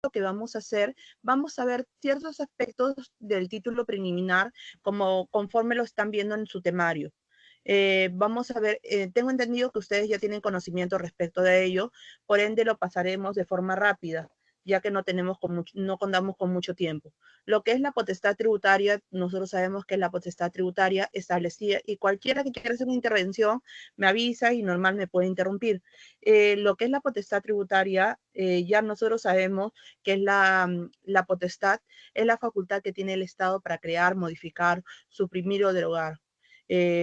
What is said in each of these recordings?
que vamos a hacer, vamos a ver ciertos aspectos del título preliminar como conforme lo están viendo en su temario. Vamos a ver, tengo entendido que ustedes ya tienen conocimiento respecto de ello, por ende lo pasaremos de forma rápida, ya que no contamos con mucho tiempo. Lo que es la potestad tributaria, nosotros sabemos que la potestad tributaria establecida, y cualquiera que quiera hacer una intervención me avisa y normal me puede interrumpir. Lo que es la potestad tributaria, ya nosotros sabemos que es la potestad, es la facultad que tiene el Estado para crear, modificar, suprimir o derogar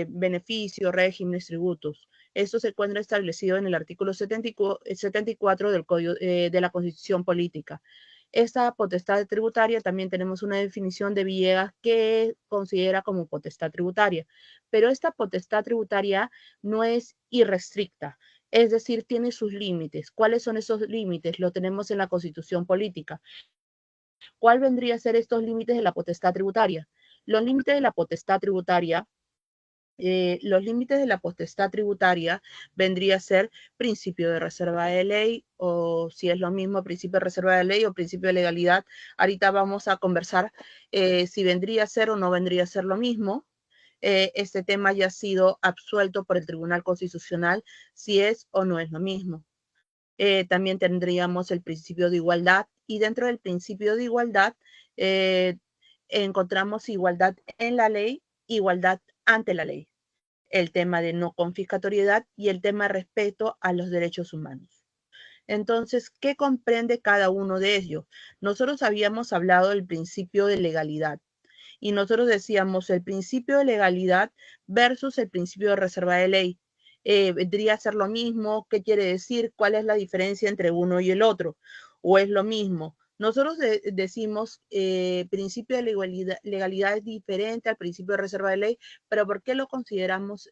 beneficios, regímenes, tributos. Esto se encuentra establecido en el artículo 74 del Código de la Constitución Política. Esta potestad tributaria también tenemos una definición de Villegas que considera como potestad tributaria, pero esta potestad tributaria no es irrestricta, es decir, tiene sus límites. ¿Cuáles son esos límites? Lo tenemos en la Constitución Política. ¿Cuál vendría a ser estos límites de la potestad tributaria? Los límites de la potestad tributaria los límites de la potestad tributaria vendría a ser principio de reserva de ley o si es lo mismo principio de reserva de ley o principio de legalidad. Ahorita vamos a conversar si vendría a ser o no vendría a ser lo mismo. Este tema ya ha sido absuelto por el Tribunal Constitucional si es o no es lo mismo. También tendríamos el principio de igualdad y dentro del principio de igualdad encontramos igualdad en la ley, igualdad ante la ley, el tema de no confiscatoriedad y el tema de respeto a los derechos humanos. Entonces, ¿qué comprende cada uno de ellos? Nosotros habíamos hablado del principio de legalidad y nosotros decíamos el principio de legalidad versus el principio de reserva de ley. ¿Vendría a ser lo mismo? ¿Qué quiere decir? ¿Cuál es la diferencia entre uno y el otro? ¿O es lo mismo? Nosotros decimos principio de legalidad es diferente al principio de reserva de ley, pero ¿por qué lo consideramos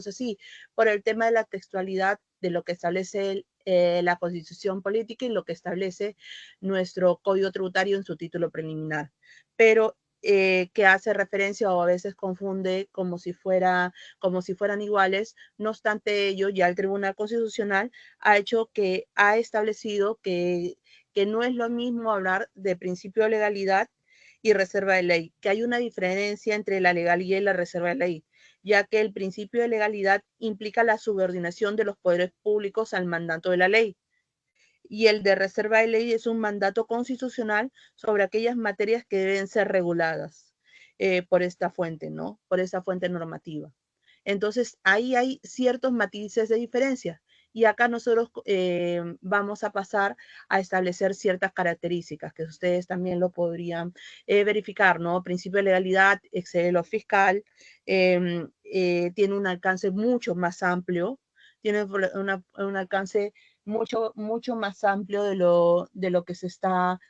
así? Por el tema de la textualidad de lo que establece la Constitución Política y lo que establece nuestro Código Tributario en su título preliminar. Pero que hace referencia o a veces confunde como si fueran iguales. No obstante ello, ya el Tribunal Constitucional ha establecido que no es lo mismo hablar de principio de legalidad y reserva de ley, que hay una diferencia entre la legalidad y la reserva de ley, ya que el principio de legalidad implica la subordinación de los poderes públicos al mandato de la ley y el de reserva de ley es un mandato constitucional sobre aquellas materias que deben ser reguladas por esta fuente, ¿no? Por esta fuente normativa. Entonces, ahí hay ciertos matices de diferencia. Y acá nosotros vamos a pasar a establecer ciertas características que ustedes también lo podrían verificar, ¿no? Principio de legalidad, excede lo fiscal, tiene un alcance mucho más amplio, tiene un alcance mucho más amplio de lo que se está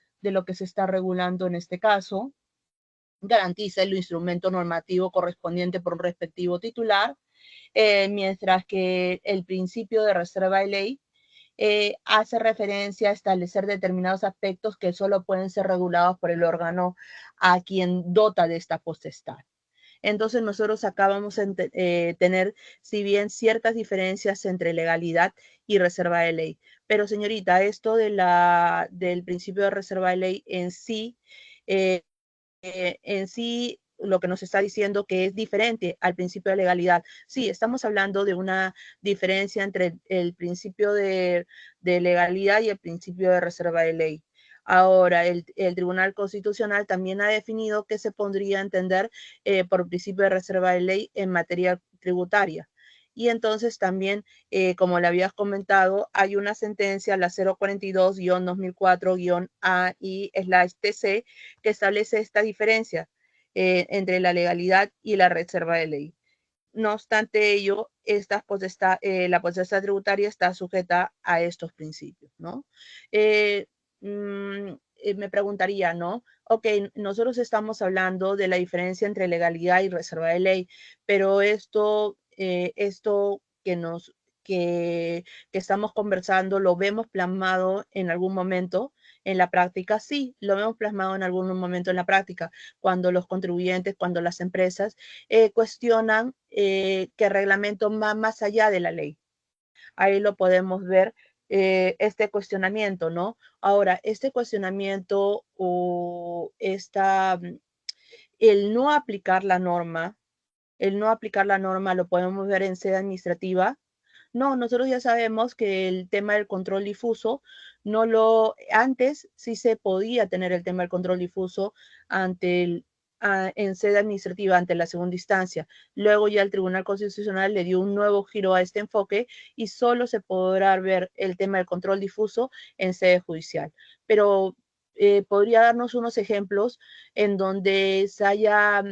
regulando en este caso. Garantiza el instrumento normativo correspondiente por un respectivo titular, mientras que el principio de reserva de ley hace referencia a establecer determinados aspectos que solo pueden ser regulados por el órgano a quien dota de esta potestad. Entonces nosotros acá vamos a tener, si bien ciertas diferencias entre legalidad y reserva de ley. Pero señorita, esto del principio de reserva de ley eh, en sí lo que nos está diciendo que es diferente al principio de legalidad. Sí, estamos hablando de una diferencia entre el principio de legalidad y el principio de reserva de ley. Ahora, el Tribunal Constitucional también ha definido que se podría entender por principio de reserva de ley en materia tributaria. Y entonces también, como le habías comentado, hay una sentencia, la 042-2004-AI/TC, que establece esta diferencia entre la legalidad y la reserva de ley. No obstante ello, la potestad tributaria está sujeta a estos principios, ¿no? Eh, Me preguntaría, ¿no? Ok, nosotros estamos hablando de la diferencia entre legalidad y reserva de ley, pero esto que estamos conversando, ¿lo vemos plasmado en algún momento en la práctica? Sí, lo vemos plasmado en algún momento en la práctica, cuando los contribuyentes, cuando las empresas cuestionan que el reglamento va más allá de la ley. Ahí lo podemos ver este cuestionamiento, ¿no? Ahora, este cuestionamiento o el no aplicar la norma, lo podemos ver en sede administrativa. No, nosotros ya sabemos que el tema del control difuso, antes sí se podía tener el tema del control difuso en sede administrativa, ante la segunda instancia. Luego ya el Tribunal Constitucional le dio un nuevo giro a este enfoque y solo se podrá ver el tema del control difuso en sede judicial. Pero podría darnos unos ejemplos en donde se haya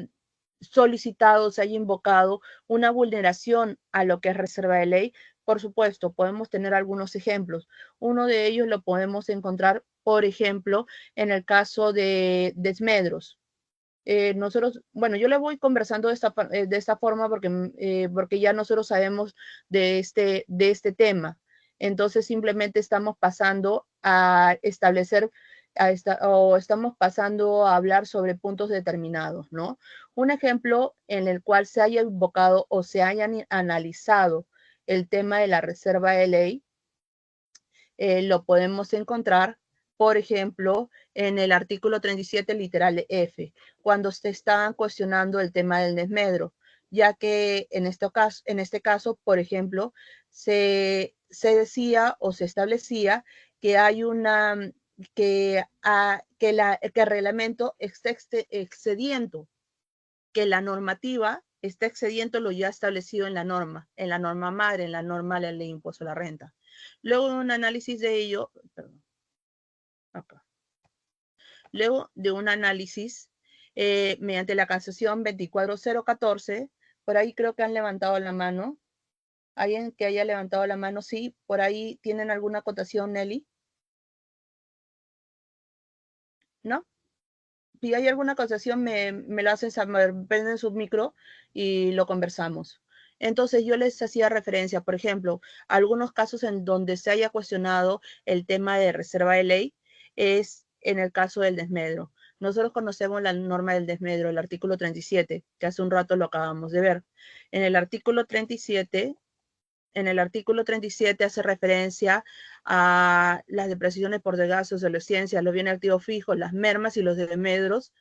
solicitado, se haya invocado una vulneración a lo que es reserva de ley. Por supuesto, podemos tener algunos ejemplos. Uno de ellos lo podemos encontrar, por ejemplo, en el caso de desmedros. Nosotros, bueno, yo le voy conversando de esta forma porque ya nosotros sabemos de este tema. Entonces, simplemente estamos pasando a establecer o estamos pasando a hablar sobre puntos determinados, ¿no? Un ejemplo en el cual se haya invocado o se haya analizado el tema de la reserva de ley, lo podemos encontrar, por ejemplo, en el artículo 37, literal F, cuando se estaban cuestionando el tema del desmedro, ya que en este caso, por ejemplo, se decía o se establecía que hay que el reglamento está excediendo, que la normativa está excediendo lo ya establecido en la norma madre, en la norma de la ley de impuesto a la renta. Luego de un análisis de ello, perdón, acá. Luego de un análisis mediante la casación 24014, por ahí creo que han levantado la mano. ¿Alguien que haya levantado la mano? Sí, por ahí tienen alguna acotación, Nelly. ¿No? Si hay alguna acotación, me lo hacen saber, prenden su micro y lo conversamos. Entonces yo les hacía referencia, por ejemplo, a algunos casos en donde se haya cuestionado el tema de reserva de ley, es en el caso del desmedro. Nosotros conocemos la norma del desmedro, el artículo 37, que hace un rato lo acabamos de ver. En el artículo 37 hace referencia a las depreciaciones por desgaste, obsolescencia, los bienes activos fijos, las mermas y los desmedros,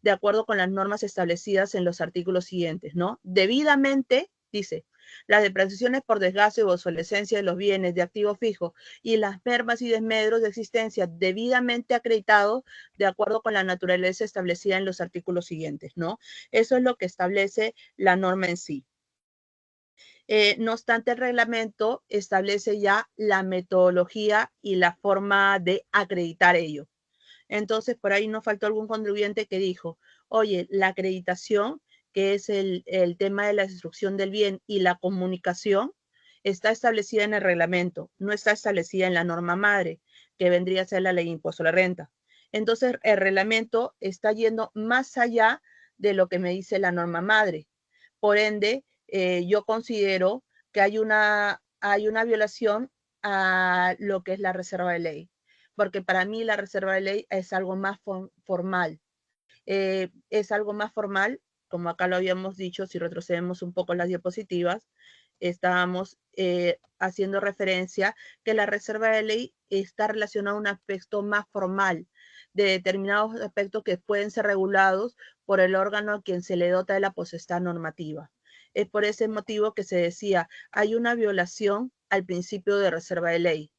de acuerdo con las normas establecidas en los artículos siguientes, ¿no? Debidamente, dice, las depreciaciones por desgaste o obsolescencia de los bienes de activo fijo y las mermas y desmedros de existencia debidamente acreditados de acuerdo con la naturaleza establecida en los artículos siguientes, ¿no? Eso es lo que establece la norma en sí. No obstante, el reglamento establece ya la metodología y la forma de acreditar ello. Entonces, por ahí nos faltó algún contribuyente que dijo, oye, la acreditación, que es el tema de la destrucción del bien y la comunicación, está establecida en el reglamento, no está establecida en la norma madre, que vendría a ser la ley de impuesto a la renta. Entonces, el reglamento está yendo más allá de lo que me dice la norma madre. Por ende, yo considero que hay una violación a lo que es la reserva de ley, porque para mí la reserva de ley es algo más formal. Es algo más formal, como acá lo habíamos dicho, si retrocedemos un poco las diapositivas, estábamos haciendo referencia que la reserva de ley está relacionada a un aspecto más formal, de determinados aspectos que pueden ser regulados por el órgano a quien se le dota de la potestad normativa. Es por ese motivo que se decía, hay una violación al principio de reserva de ley.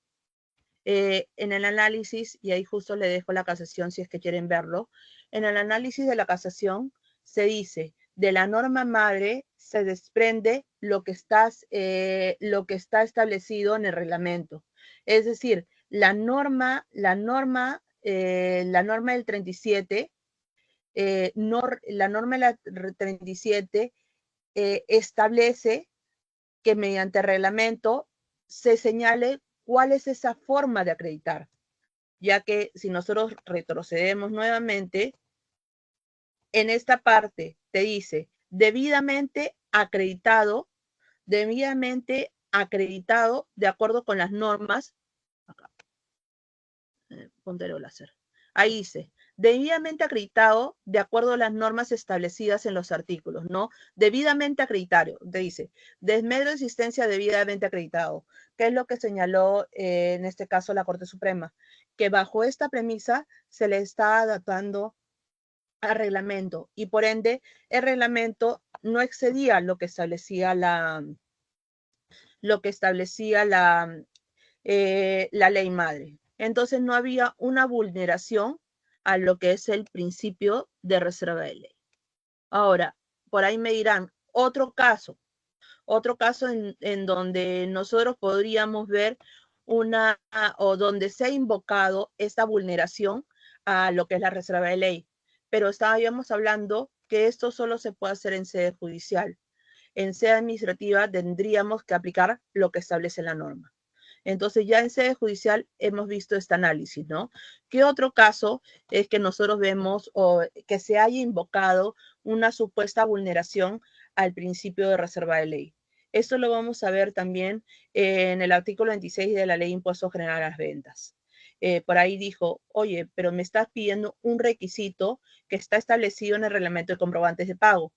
En el análisis, y ahí justo le dejo la casación si es que quieren verlo, en el análisis de la casación se dice, de la norma madre se desprende lo que está establecido en el reglamento. Es decir, la norma del 37, la norma del 37 establece que mediante reglamento se señale cuál es esa forma de acreditar, ya que si nosotros retrocedemos nuevamente, en esta parte te dice debidamente acreditado de acuerdo con las normas, acá, puntero láser, Ahí dice, debidamente acreditado de acuerdo a las normas establecidas en los artículos, ¿no? Debidamente acreditado, dice, desmedro de existencia debidamente acreditado. ¿Qué es lo que señaló en este caso la Corte Suprema? Que bajo esta premisa se le está adaptando al reglamento y por ende el reglamento no excedía lo que establecía la ley madre. Entonces no había una vulneración a lo que es el principio de reserva de ley. Ahora, por ahí me dirán, otro caso en donde nosotros podríamos ver o donde se ha invocado esta vulneración a lo que es la reserva de ley. Pero estábamos hablando que esto solo se puede hacer en sede judicial. En sede administrativa tendríamos que aplicar lo que establece la norma. Entonces ya en sede judicial hemos visto este análisis, ¿no? ¿Qué otro caso es que nosotros vemos o que se haya invocado una supuesta vulneración al principio de reserva de ley? Esto lo vamos a ver también en el artículo 26 de la Ley de Impuesto General a las Ventas. Por ahí dijo, oye, pero me estás pidiendo un requisito que está establecido en el reglamento de comprobantes de pago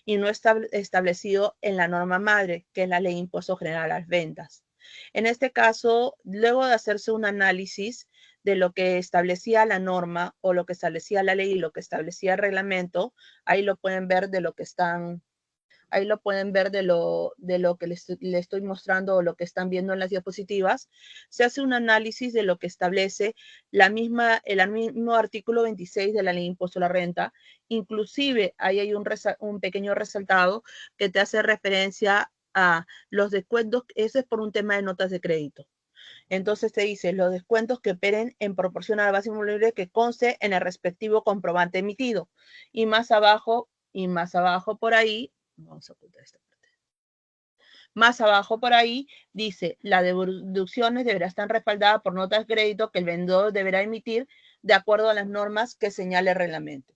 y no está establecido en la norma madre, que es la Ley de Impuesto General a las Ventas. En este caso, luego de hacerse un análisis de lo que establecía la norma o lo que establecía la ley y lo que establecía el reglamento, ahí lo pueden ver de lo que están, ahí lo pueden ver de lo que les estoy mostrando o lo que están viendo en las diapositivas. Se hace un análisis de lo que establece el mismo artículo 26 de la ley de impuesto a la renta. Inclusive ahí hay un pequeño resaltado que te hace referencia a los descuentos, eso es por un tema de notas de crédito. Entonces te dice los descuentos que operen en proporción a la base inmobiliaria que conste en el respectivo comprobante emitido. Y más abajo por ahí, vamos a ocultar esta parte. Más abajo por ahí dice, las deducciones deberán estar respaldadas por notas de crédito que el vendedor deberá emitir de acuerdo a las normas que señale el reglamento.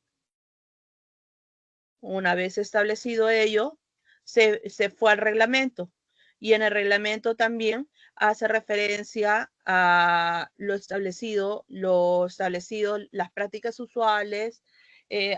Una vez establecido ello, se fue al reglamento y en el reglamento también hace referencia a lo establecido, las prácticas usuales,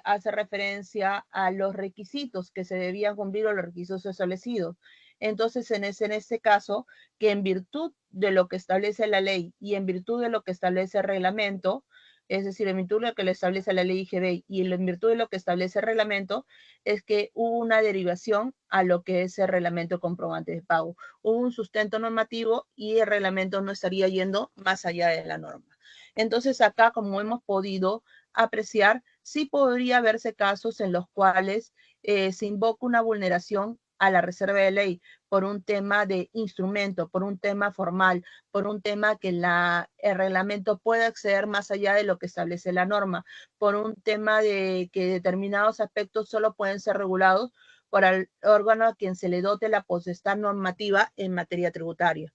hace referencia a los requisitos que se debían cumplir o los requisitos establecidos. Entonces, en este caso, que en virtud de lo que establece la ley y en virtud de lo que establece el reglamento, es decir, en virtud de lo que le establece la ley IGB y en virtud de lo que establece el reglamento, es que hubo una derivación a lo que es el reglamento de comprobantes de pago. Hubo un sustento normativo y el reglamento no estaría yendo más allá de la norma. Entonces, acá, como hemos podido apreciar, sí podría verse casos en los cuales se invoca una vulneración a la reserva de ley por un tema de instrumento, por un tema formal, por un tema que el reglamento puede acceder más allá de lo que establece la norma, por un tema de que determinados aspectos solo pueden ser regulados por el órgano a quien se le dote la potestad normativa en materia tributaria.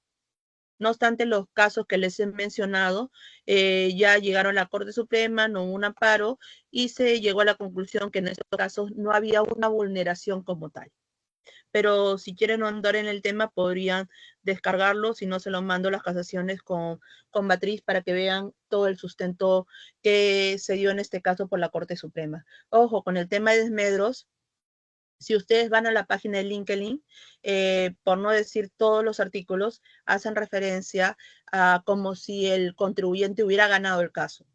No obstante, los casos que les he mencionado ya llegaron a la Corte Suprema, no hubo un amparo y se llegó a la conclusión que en estos casos no había una vulneración como tal. Pero si quieren andar en el tema, podrían descargarlo, si no se los mando las casaciones con Beatriz para que vean todo el sustento que se dio en este caso por la Corte Suprema. Ojo, con el tema de desmedros, si ustedes van a la página de LinkedIn, por no decir todos los artículos, hacen referencia a como si el contribuyente hubiera ganado el caso.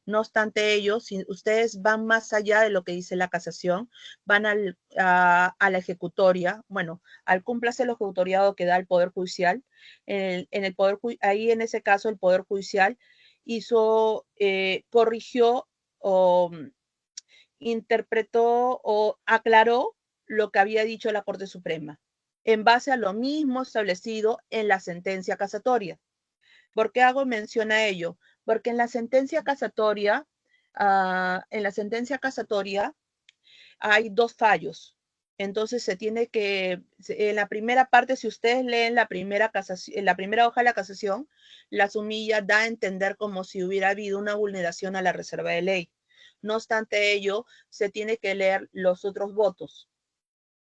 No obstante ello, si ustedes van más allá de lo que dice la casación, van a la ejecutoria, bueno, al cúmplase el ejecutoriado que da el Poder Judicial, ahí en ese caso el Poder Judicial corrigió o interpretó o aclaró lo que había dicho la Corte Suprema, en base a lo mismo establecido en la sentencia casatoria. ¿Por qué hago mención a ello? Porque en la sentencia casatoria, hay dos fallos. Entonces se tiene que, en la primera parte, si ustedes leen la primera hoja de la casación, la sumilla da a entender como si hubiera habido una vulneración a la reserva de ley. No obstante ello, se tiene que leer los otros votos.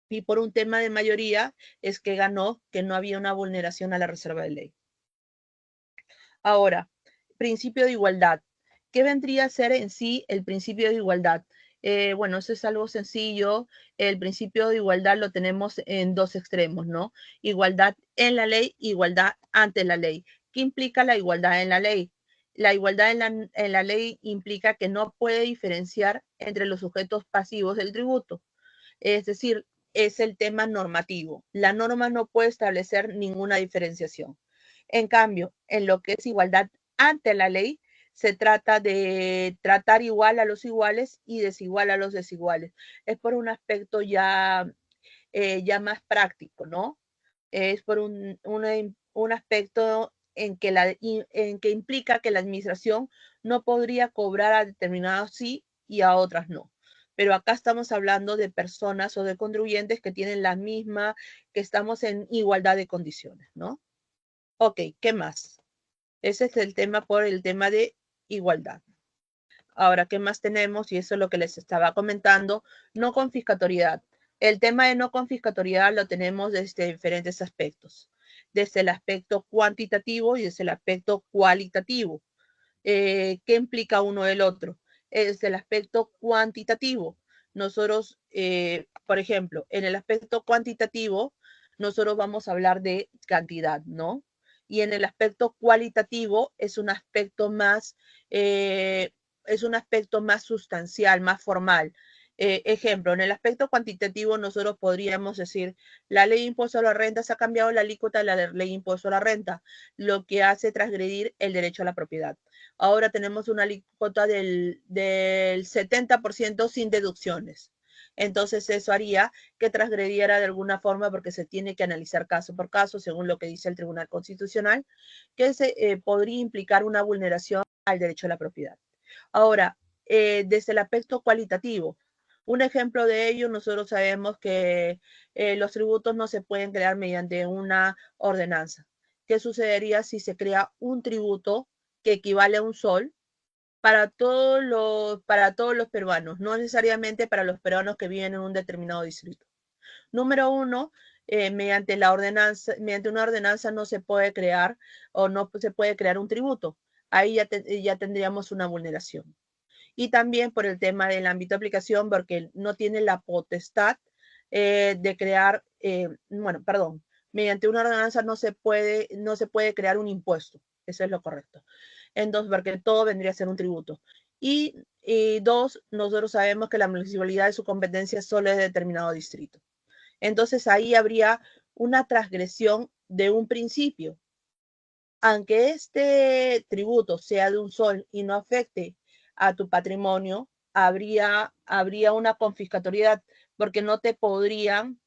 Y por un tema de mayoría es que ganó que no había una vulneración a la reserva de ley. Ahora, principio de igualdad. ¿qué vendría a ser en sí el principio de igualdad? Bueno, eso es algo sencillo. El principio de igualdad lo tenemos en dos extremos, ¿no? Igualdad en la ley, igualdad ante la ley. ¿Qué implica la igualdad en la ley? La igualdad en la ley implica que no puede diferenciar entre los sujetos pasivos del tributo. Es decir, es el tema normativo. La norma no puede establecer ninguna diferenciación. En cambio, en lo que es igualdad ante la ley, se trata de tratar igual a los iguales y desigual a los desiguales. Es por un aspecto ya más práctico, ¿no? Es por un aspecto en que implica que la administración no podría cobrar a determinados sí y a otras no. Pero acá estamos hablando de personas o de contribuyentes que tienen la misma, que estamos en igualdad de condiciones, ¿no? Ok, ¿qué más? Ese es el tema por el tema de igualdad. Ahora, ¿qué más tenemos? Y eso es lo que les estaba comentando, no confiscatoriedad. El tema de no confiscatoriedad lo tenemos desde diferentes aspectos, desde el aspecto cuantitativo y desde el aspecto cualitativo. ¿Qué implica uno del otro? Desde el aspecto cuantitativo, nosotros, por ejemplo, en el aspecto cuantitativo, nosotros vamos a hablar de cantidad, ¿no? Y en el aspecto cualitativo es un aspecto más sustancial, más formal. Ejemplo, en el aspecto cuantitativo nosotros podríamos decir, la ley de impuesto a la renta se ha cambiado la alícuota de la ley de impuesto a la renta, lo que hace transgredir el derecho a la propiedad. Ahora tenemos una alícuota del 70% sin deducciones. Entonces eso haría que transgrediera de alguna forma porque se tiene que analizar caso por caso, según lo que dice el Tribunal Constitucional, que podría implicar una vulneración al derecho a la propiedad. Ahora, desde el aspecto cualitativo, un ejemplo de ello, nosotros sabemos que los tributos no se pueden crear mediante una ordenanza. ¿Qué sucedería si se crea un tributo que equivale a un sol para todos los peruanos, no necesariamente para los peruanos que viven en un determinado distrito? Número uno, mediante una ordenanza no se puede crear o no se puede crear un tributo. Ahí ya tendríamos una vulneración. Y también por el tema del ámbito de aplicación, porque no tiene la potestad de crear, bueno, perdón, mediante una ordenanza no se puede crear un impuesto. Eso es lo correcto. Entonces, porque todo vendría a ser un tributo. Y dos, nosotros sabemos que la municipalidad de su competencia solo es de determinado distrito. Entonces, ahí habría una transgresión de un principio. Aunque este tributo sea de un sol y no afecte a tu patrimonio, habría una confiscatoriedad porque no te podrían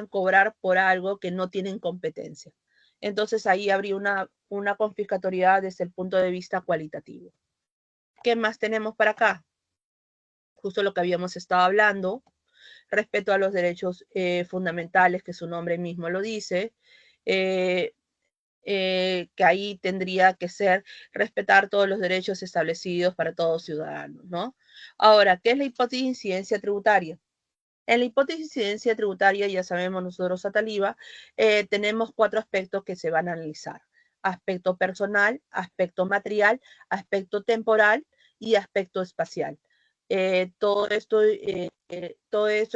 cobrar por algo que no tienen competencia. Entonces ahí habría una confiscatoriedad desde el punto de vista cualitativo. ¿Qué más tenemos para acá? Justo lo que habíamos estado hablando, respeto a los derechos fundamentales, que su nombre mismo lo dice. Que ahí tendría que ser respetar todos los derechos establecidos para todos ciudadanos, ¿no? Ahora, ¿qué es la hipótesis de incidencia tributaria? En la hipótesis de incidencia tributaria, ya sabemos nosotros, Ataliva, tenemos cuatro aspectos que se van a analizar. Aspecto personal, aspecto material, aspecto temporal y aspecto espacial. Todo esto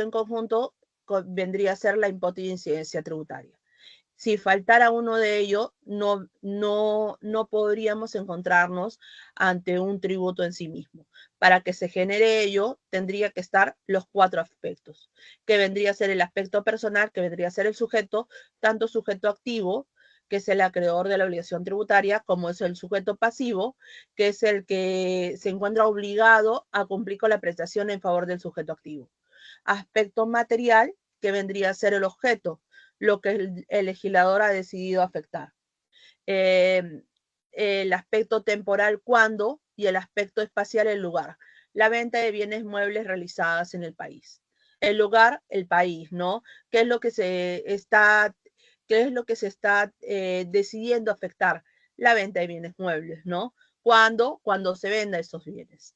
en conjunto vendría a ser la hipótesis de incidencia tributaria. Si faltara uno de ellos, no podríamos encontrarnos ante un tributo en sí mismo. Para que se genere ello, tendría que estar los cuatro aspectos, que vendría a ser el aspecto personal, que vendría a ser el sujeto, tanto sujeto activo, que es el acreedor de la obligación tributaria, como es el sujeto pasivo, que es el que se encuentra obligado a cumplir con la prestación en favor del sujeto activo. Aspecto material, que vendría a ser el objeto, lo que el legislador ha decidido afectar. El aspecto temporal, cuándo, y el aspecto espacial, el lugar. La venta de bienes muebles realizadas en el país. El lugar, el país, ¿no? ¿Qué es lo que se está decidiendo afectar? La venta de bienes muebles, ¿no? ¿Cuándo? Cuando se venda esos bienes.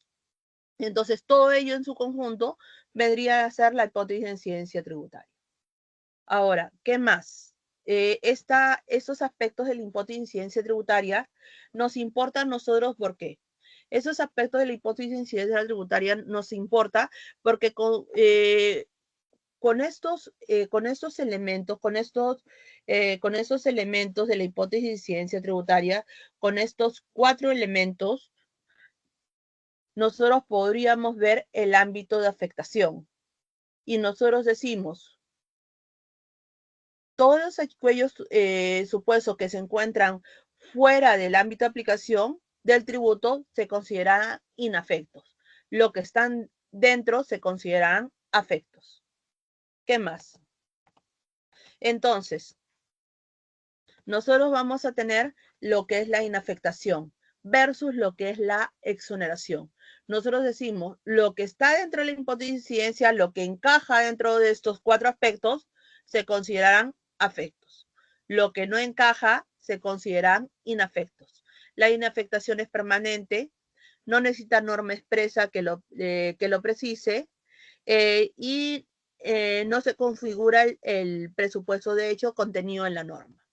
Entonces, todo ello en su conjunto vendría a ser la hipótesis de incidencia tributaria. Ahora, ¿qué más? estos aspectos del impuesto de incidencia tributaria nos importan a nosotros. ¿Por qué? Esos aspectos del impuesto de incidencia tributaria nos importa porque con estos elementos, con estos elementos de la hipótesis de incidencia tributaria, con estos 4 elementos, nosotros podríamos ver el ámbito de afectación. Y nosotros decimos, todos aquellos supuestos que se encuentran fuera del ámbito de aplicación del tributo se consideran inafectos. Lo que están dentro se consideran afectos. ¿Qué más? Entonces, nosotros vamos a tener lo que es la inafectación versus lo que es la exoneración. Nosotros decimos lo que está dentro de la impuesto de incidencia, lo que encaja dentro de estos 4 aspectos, se consideran afectos. Lo que no encaja se consideran inafectos. La inafectación es permanente, no necesita norma expresa que lo precise y no se configura el presupuesto de hecho contenido en la norma,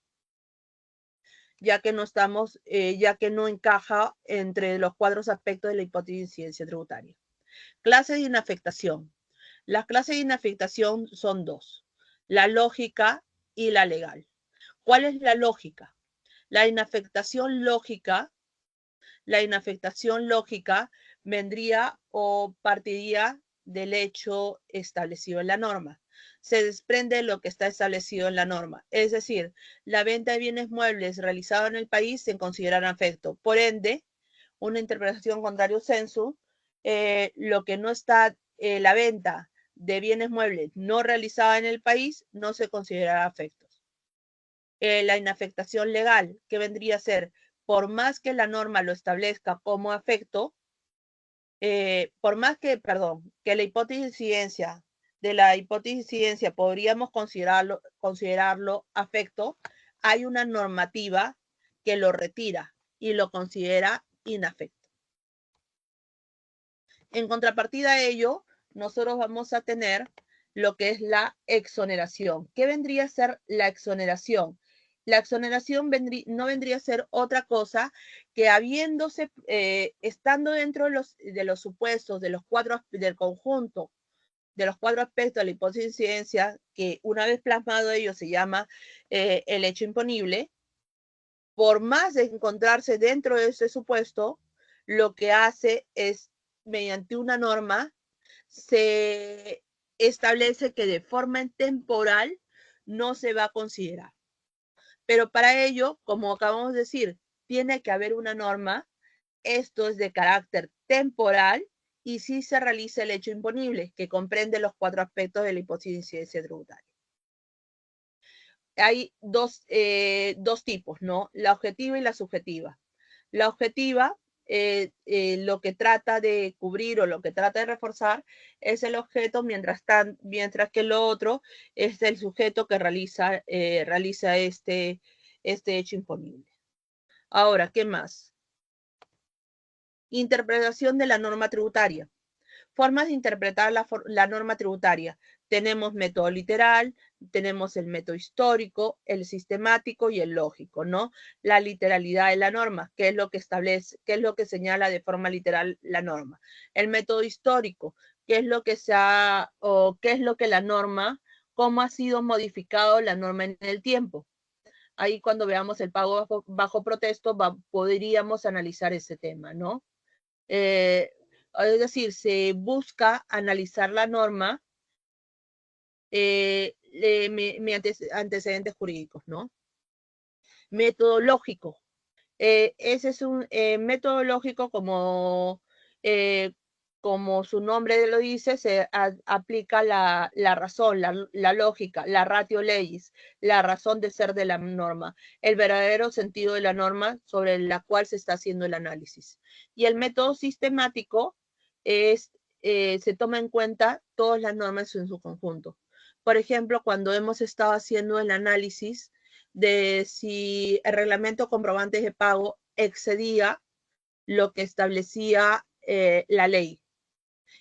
ya que no encaja entre los 4 aspectos de la hipótesis de incidencia tributaria. Clases de inafectación. Las clases de inafectación son 2, la lógica y la legal. ¿Cuál es la lógica? La inafectación lógica vendría o partiría del hecho establecido en la norma. Se desprende lo que está establecido en la norma. Es decir, la venta de bienes muebles realizada en el país se considera afecto. Por ende, una interpretación contrario sensu, lo que no está, la venta de bienes muebles no realizada en el país no se considera afectos. La inafectación legal, que vendría a ser, por más que la norma lo establezca como afecto, por más que, que la hipótesis de incidencia, podríamos considerarlo afecto, hay una normativa que lo retira y lo considera inafecto. En contrapartida a ello, nosotros vamos a tener lo que es la exoneración. ¿Qué vendría a ser la exoneración? La exoneración no vendría a ser otra cosa que estando dentro de los supuestos del conjunto de los 4 aspectos de la hipótesis de incidencia, que una vez plasmado ello se llama el hecho imponible, por más de encontrarse dentro de ese supuesto, lo que hace es, mediante una norma, se establece que de forma temporal no se va a considerar. Pero para ello, como acabamos de decir, tiene que haber una norma. Esto es de carácter temporal y sí se realiza el hecho imponible, que comprende los 4 aspectos de la hipótesis de incidencia tributaria. Hay dos tipos, ¿no? La objetiva y la subjetiva. La objetiva, lo que trata de cubrir o lo que trata de reforzar es el objeto, mientras que lo otro es el sujeto que realiza este hecho imponible. Ahora, ¿qué más? Interpretación de la norma tributaria. Formas de interpretar la norma tributaria. Tenemos método literal, tenemos el método histórico, el sistemático y el lógico, ¿no? La literalidad de la norma, qué es lo que establece, qué es lo que señala de forma literal la norma. El método histórico, qué es lo que qué es lo que la norma, cómo ha sido modificado la norma en el tiempo. Ahí cuando veamos el pago bajo protesto podríamos analizar ese tema, ¿no? Es decir, se busca analizar la norma mediante antecedentes jurídicos, ¿no? Metodológico. Ese es un metodológico como su nombre lo dice, se aplica la razón, la lógica, la ratio legis, la razón de ser de la norma, el verdadero sentido de la norma sobre la cual se está haciendo el análisis. Y el método sistemático se toma en cuenta todas las normas en su conjunto. Por ejemplo, cuando hemos estado haciendo el análisis de si el reglamento comprobantes de pago excedía lo que establecía la ley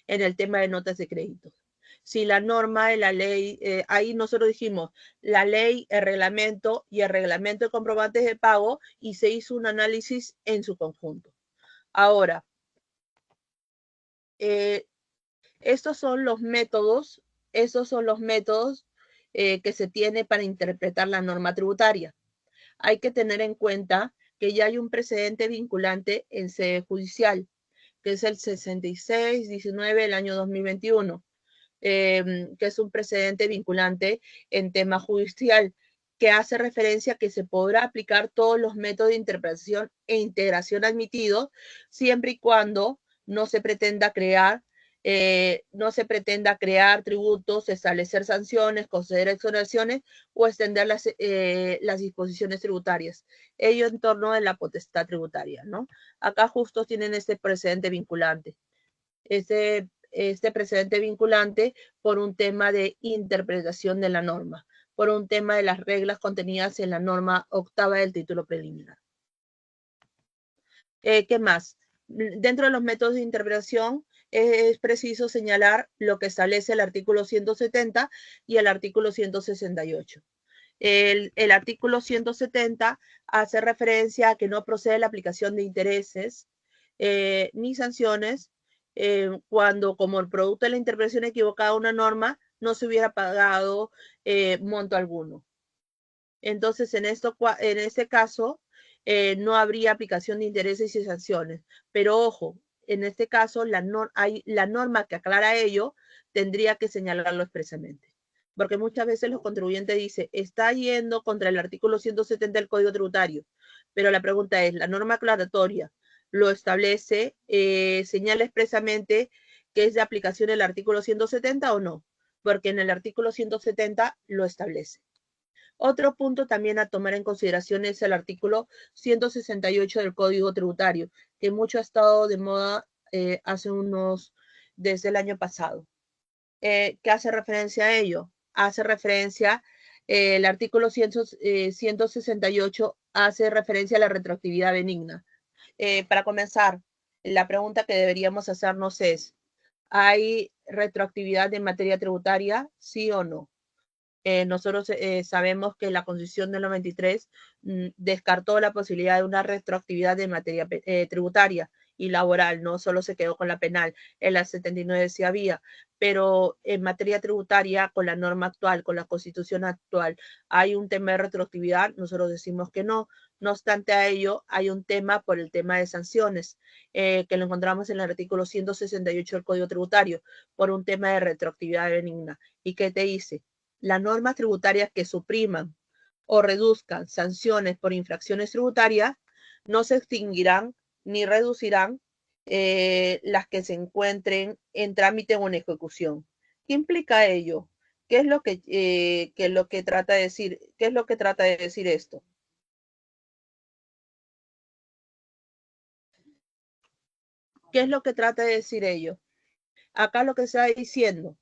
en el tema de notas de crédito. si la norma de la ley, ahí nosotros dijimos la ley, el reglamento y el reglamento de comprobantes de pago, y se hizo un análisis en su conjunto. Ahora, estos son los métodos que se tiene para interpretar la norma tributaria. Hay que tener en cuenta que ya hay un precedente vinculante en sede judicial, que es el 6619 del año 2021, que es un precedente vinculante en tema judicial, que hace referencia a que se podrá aplicar todos los métodos de interpretación e integración admitidos, siempre y cuando no se pretenda crear tributos, establecer sanciones, conceder exoneraciones o extender las disposiciones tributarias. Ello en torno de la potestad tributaria, ¿no? Acá justo tienen este precedente vinculante. Este precedente vinculante por un tema de interpretación de la norma, por un tema de las reglas contenidas en la norma octava del título preliminar. ¿Qué más? Dentro de los métodos de interpretación es preciso señalar lo que establece el artículo 170 y el artículo 168. El artículo 170 hace referencia a que no procede la aplicación de intereses ni sanciones cuando, como el producto de la interpretación equivocada de una norma, no se hubiera pagado monto alguno. Entonces, en este caso, no habría aplicación de intereses y sanciones. Pero ojo, en este caso, la norma que aclara ello tendría que señalarlo expresamente. Porque muchas veces los contribuyentes dicen, está yendo contra el artículo 170 del Código Tributario. Pero la pregunta es, ¿la norma aclaratoria lo establece, señala expresamente que es de aplicación el artículo 170 o no? Porque en el artículo 170 lo establece. Otro punto también a tomar en consideración es el artículo 168 del Código Tributario, que mucho ha estado de moda desde el año pasado. ¿Qué hace referencia a ello? Hace referencia, el artículo 168 hace referencia a la retroactividad benigna. Para comenzar, la pregunta que deberíamos hacernos es, ¿hay retroactividad en materia tributaria? ¿Sí o no? Nosotros sabemos que la Constitución del 93 descartó la posibilidad de una retroactividad en materia tributaria y laboral, no solo se quedó con la penal, en la 79 sí había, pero en materia tributaria, con la norma actual, con la Constitución actual, ¿hay un tema de retroactividad? Nosotros decimos que no. No obstante a ello, hay un tema por el tema de sanciones, que lo encontramos en el artículo 168 del Código Tributario, por un tema de retroactividad benigna. ¿Y qué te dice? Las normas tributarias que supriman o reduzcan sanciones por infracciones tributarias no se extinguirán ni reducirán las que se encuentren en trámite o en ejecución. ¿Qué implica ello? ¿Qué es lo que trata de decir? ¿Qué es lo que trata de decir esto? ¿Qué es lo que trata de decir ello? Acá lo que está diciendo,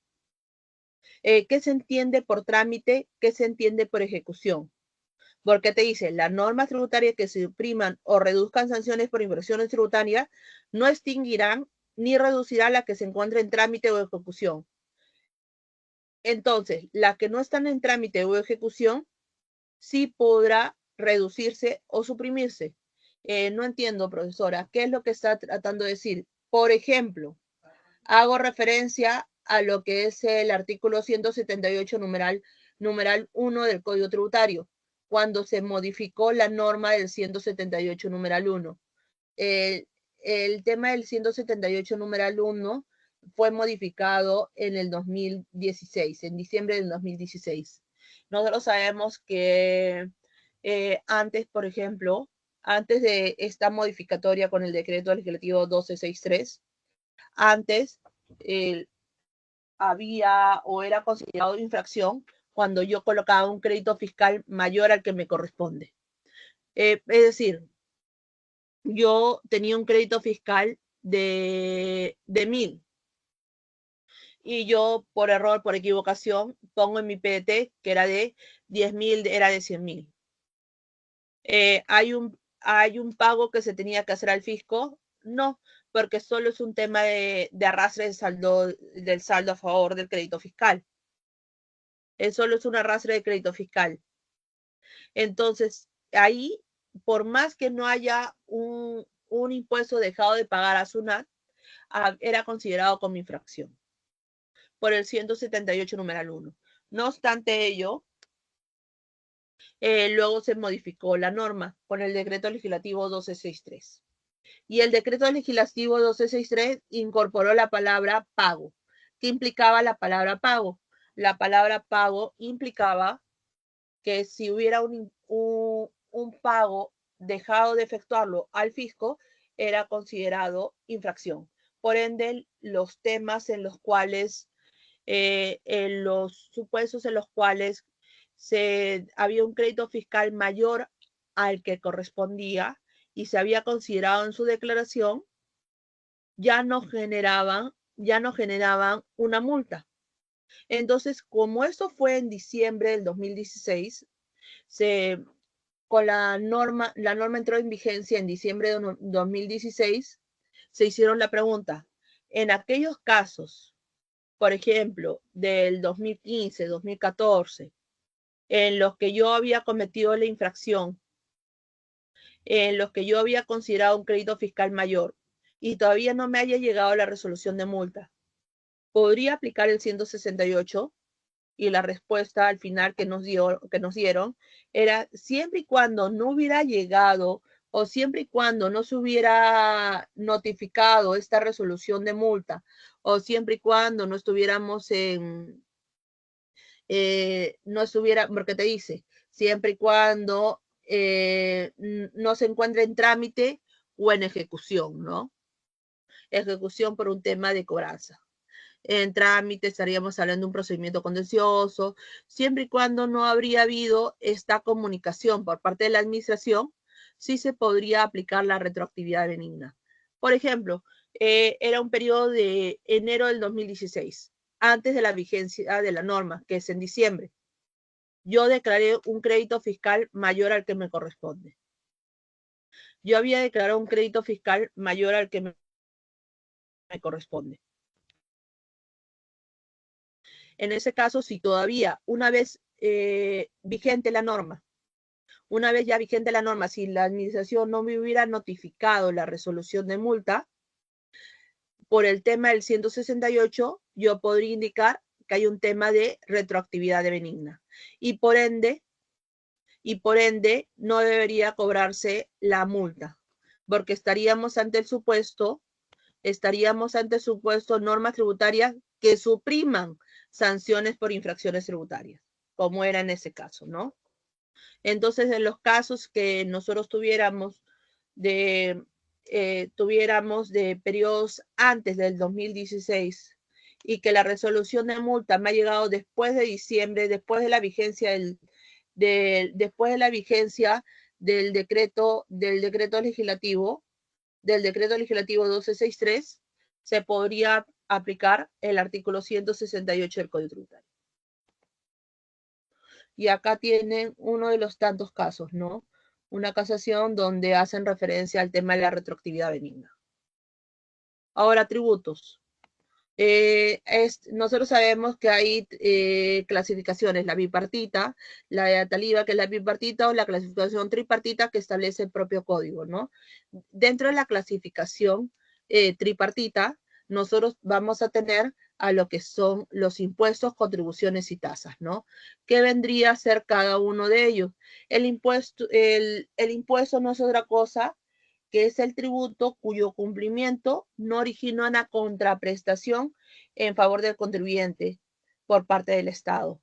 ¿qué se entiende por trámite? ¿Qué se entiende por ejecución? Porque te dice, las normas tributarias que supriman o reduzcan sanciones por infracciones tributarias no extinguirán ni reducirán las que se encuentren en trámite o ejecución. Entonces, las que no están en trámite o ejecución sí podrá reducirse o suprimirse. No entiendo, profesora, ¿qué es lo que está tratando de decir? Por ejemplo, hago referencia a lo que es el artículo 178 numeral 1 del Código Tributario, cuando se modificó la norma del 178 numeral 1. El tema del 178 numeral 1 fue modificado en el 2016, en diciembre del 2016. Nosotros sabemos que antes, por ejemplo, antes de esta modificatoria con el decreto legislativo 1263, antes había o era considerado infracción cuando yo colocaba un crédito fiscal mayor al que me corresponde. Es decir, yo tenía un crédito fiscal de 1.000 y yo por error, por equivocación, pongo en mi PDT que era de 10.000, era de 100.000. Hay un pago que se tenía que hacer al fisco No, porque solo es un tema de arrastre del saldo a favor del crédito fiscal. Solo es un arrastre de crédito fiscal. Entonces, ahí, por más que no haya un impuesto dejado de pagar a SUNAT, era considerado como infracción por el 178 numeral 1. No obstante ello, luego se modificó la norma con el decreto legislativo 1263. Y el decreto legislativo 1263 incorporó la palabra pago. ¿Qué implicaba la palabra pago? La palabra pago implicaba que si hubiera un pago dejado de efectuarlo al fisco, era considerado infracción. Por ende, los temas en los cuales, en los supuestos en los cuales había un crédito fiscal mayor al que correspondía y se había considerado en su declaración, ya no generaban una multa. Entonces, como esto fue en diciembre del 2016, con la norma entró en vigencia en diciembre de 2016, se hicieron la pregunta, en aquellos casos, por ejemplo, del 2015, 2014, en los que yo había cometido la infracción, en los que yo había considerado un crédito fiscal mayor y todavía no me haya llegado la resolución de multa, ¿podría aplicar el 168? Y la respuesta al final que nos dieron era siempre y cuando no hubiera llegado o siempre y cuando no se hubiera notificado esta resolución de multa o siempre y cuando no estuviéramos no estuviera, porque te dice, siempre y cuando no se encuentre en trámite o en ejecución, ¿no? Ejecución por un tema de cobranza. En trámite estaríamos hablando de un procedimiento contencioso, siempre y cuando no habría habido esta comunicación por parte de la administración, sí se podría aplicar la retroactividad benigna. Por ejemplo, era un periodo de enero del 2016, antes de la vigencia de la norma, que es en diciembre. Yo declaré un crédito fiscal mayor al que me corresponde. Yo había declarado un crédito fiscal mayor al que me corresponde. En ese caso, si todavía, una vez vigente la norma, si la administración no me hubiera notificado la resolución de multa, por el tema del 168, yo podría indicar que hay un tema de retroactividad de benigna. Y por ende, no debería cobrarse la multa, porque estaríamos ante el supuesto normas tributarias que supriman sanciones por infracciones tributarias, como era en ese caso, ¿no? Entonces, en los casos que nosotros tuviéramos de periodos antes del 2016 y que la resolución de multa me ha llegado después de diciembre, después de la vigencia del decreto legislativo 1263, se podría aplicar el artículo 168 del Código Tributario. Y acá tienen uno de los tantos casos, ¿no? Una casación donde hacen referencia al tema de la retroactividad benigna. Ahora, tributos. Nosotros sabemos que hay clasificaciones, la bipartita, la de Ataliva, que es la bipartita, o la clasificación tripartita que establece el propio código, ¿no? Dentro de la clasificación tripartita, nosotros vamos a tener a lo que son los impuestos, contribuciones y tasas, ¿no? ¿Qué vendría a ser cada uno de ellos? El impuesto no es otra cosa que es el tributo cuyo cumplimiento no origina una contraprestación en favor del contribuyente por parte del Estado.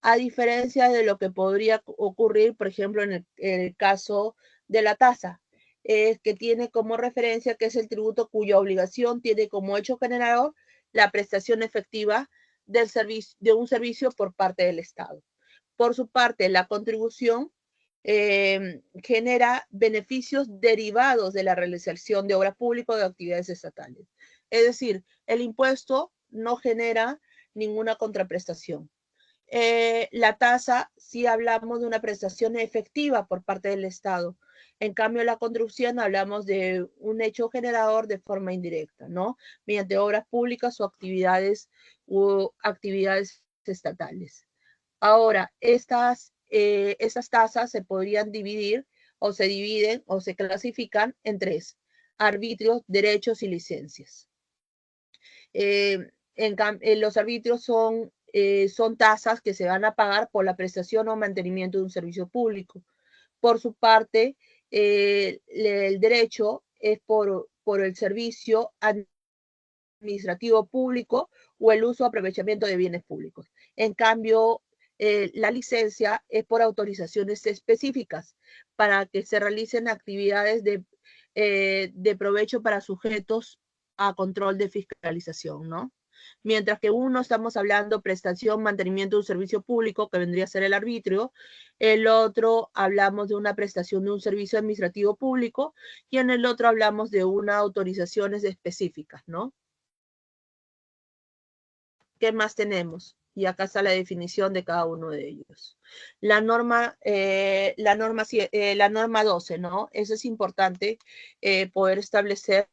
A diferencia de lo que podría ocurrir, por ejemplo, en el caso de la tasa, que tiene como referencia que es el tributo cuya obligación tiene como hecho generador la prestación efectiva de un servicio por parte del Estado. Por su parte, la contribución genera beneficios derivados de la realización de obra pública o de actividades estatales. Es decir, el impuesto no genera ninguna contraprestación. La tasa, sí hablamos de una prestación efectiva por parte del Estado. En cambio, la contribución hablamos de un hecho generador de forma indirecta, ¿no? Mediante obras públicas o actividades estatales. Ahora, estas tasas se podrían dividir o se dividen o se clasifican en tres: arbitrios, derechos y licencias. Los arbitrios son tasas que se van a pagar por la prestación o mantenimiento de un servicio público. Por su parte, el derecho es por el servicio administrativo público o el uso o aprovechamiento de bienes públicos. En cambio, la licencia es por autorizaciones específicas para que se realicen actividades de provecho para sujetos a control de fiscalización, ¿no? Mientras que uno estamos hablando prestación, mantenimiento de un servicio público, que vendría a ser el arbitrio, el otro hablamos de una prestación de un servicio administrativo público y en el otro hablamos de unas autorizaciones específicas, ¿no? ¿Qué más tenemos? Y acá está la definición de cada uno de ellos. La norma 12, ¿no? Eso es importante poder establecer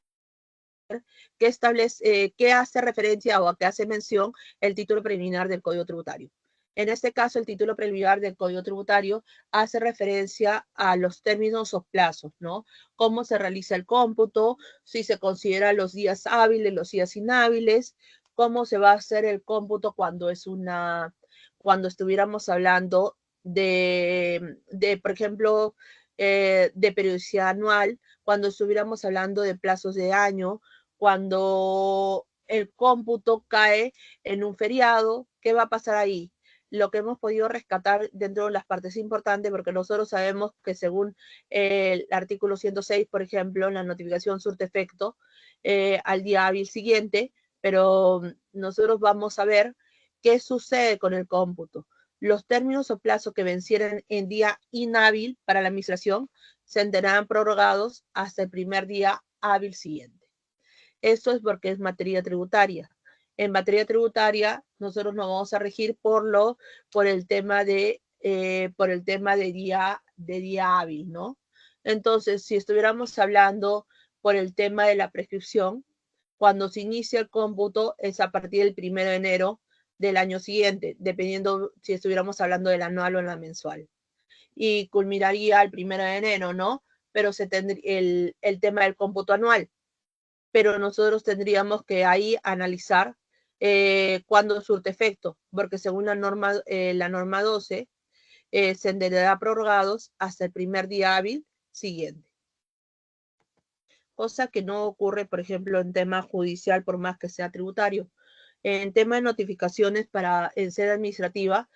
qué hace referencia o a qué hace mención el título preliminar del Código Tributario. En este caso, el título preliminar del Código Tributario hace referencia a los términos o plazos, ¿no? Cómo se realiza el cómputo, si se considera los días hábiles, los días inhábiles, cómo se va a hacer el cómputo cuando estuviéramos hablando por ejemplo, de periodicidad anual, cuando estuviéramos hablando de plazos de año, cuando el cómputo cae en un feriado, ¿qué va a pasar ahí? Lo que hemos podido rescatar dentro de las partes importantes, porque nosotros sabemos que según el artículo 106, por ejemplo, la notificación surte efecto al día hábil siguiente, pero nosotros vamos a ver qué sucede con el cómputo. Los términos o plazos que vencieran en día inhábil para la administración se tendrán prorrogados hasta el primer día hábil siguiente. Esto es porque es materia tributaria. En materia tributaria, nosotros nos vamos a regir por el tema de día hábil, ¿no? Entonces, si estuviéramos hablando por el tema de la prescripción, cuando se inicia el cómputo es a partir del 1 de enero del año siguiente, dependiendo si estuviéramos hablando del anual o en la mensual. Y culminaría el 1 de enero, ¿no? Pero se tendría el tema del cómputo anual, pero nosotros tendríamos que ahí analizar cuándo surte efecto, porque según la norma 12, se tendrá prorrogados hasta el primer día hábil siguiente. Cosa que no ocurre, por ejemplo, en tema judicial, por más que sea tributario. En tema de notificaciones en sede administrativa,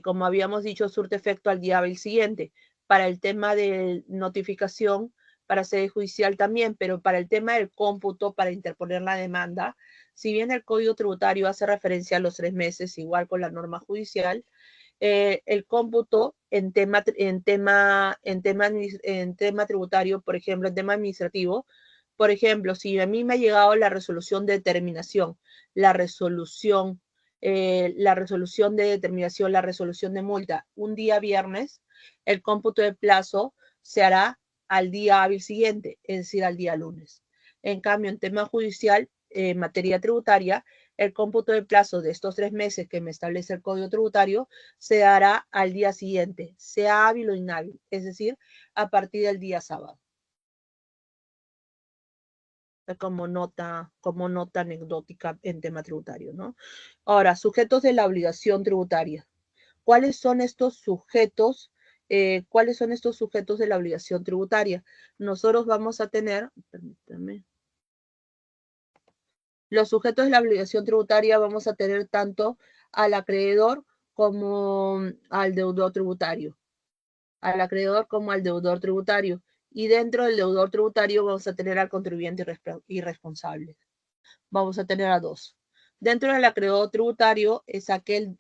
como habíamos dicho, surte efecto al día hábil siguiente. Para el tema de notificación, para sede judicial también, pero para el tema del cómputo, para interponer la demanda, si bien el Código Tributario hace referencia a los 3 meses, igual con la norma judicial, el cómputo en tema tributario, por ejemplo, en tema administrativo, por ejemplo, si a mí me ha llegado la resolución de determinación, la resolución de determinación, la resolución de multa, un día viernes, el cómputo de plazo se hará al día hábil siguiente, es decir, al día lunes. En cambio, en tema judicial, en materia tributaria, el cómputo de plazo de estos 3 meses que me establece el Código Tributario se hará al día siguiente, sea hábil o inhábil, es decir, a partir del día sábado. Como nota anecdótica en tema tributario, ¿no? Ahora, sujetos de la obligación tributaria. ¿Cuáles son estos sujetos? ¿Cuáles son estos sujetos de la obligación tributaria? Nosotros vamos a tener, permítame, los sujetos de la obligación tributaria vamos a tener tanto al acreedor como al deudor tributario. Al acreedor como al deudor tributario. Y dentro del deudor tributario vamos a tener al contribuyente irresponsable. Vamos a tener a dos. Dentro del acreedor tributario es aquel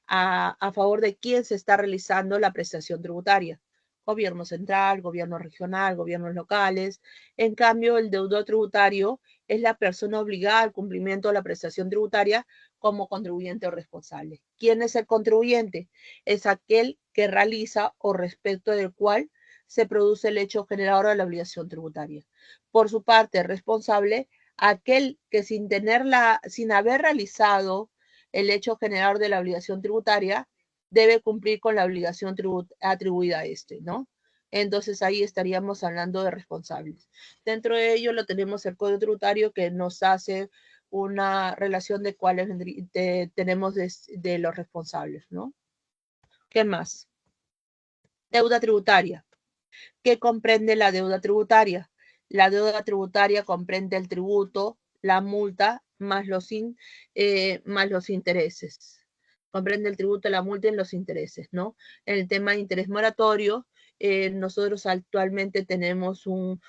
a favor de quien se está realizando la prestación tributaria. Gobierno central, gobierno regional, gobiernos locales. En cambio, el deudor tributario es la persona obligada al cumplimiento de la prestación tributaria como contribuyente o responsable. ¿Quién es el contribuyente? Es aquel que realiza o respecto del cual se produce el hecho generador de la obligación tributaria. Por su parte, responsable, aquel que sin haber realizado el hecho generador de la obligación tributaria, debe cumplir con la obligación atribuida a este, ¿no? Entonces ahí estaríamos hablando de responsables. Dentro de ello lo tenemos el Código Tributario que nos hace una relación de cuáles tenemos de los responsables, ¿no? ¿Qué más? Deuda tributaria. ¿Qué comprende la deuda tributaria? La deuda tributaria comprende el tributo, la multa, más los intereses. Comprende el tributo, la multa y los intereses, ¿no? En el tema de interés moratorio, nosotros actualmente tenemos un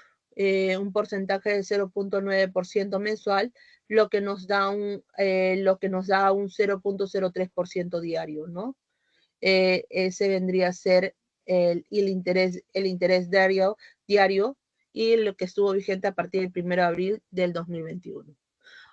porcentaje de 0.9% mensual, lo que nos da un 0.03% diario, ¿no? Ese vendría a ser el interés diario y lo que estuvo vigente a partir del 1 de abril del 2021.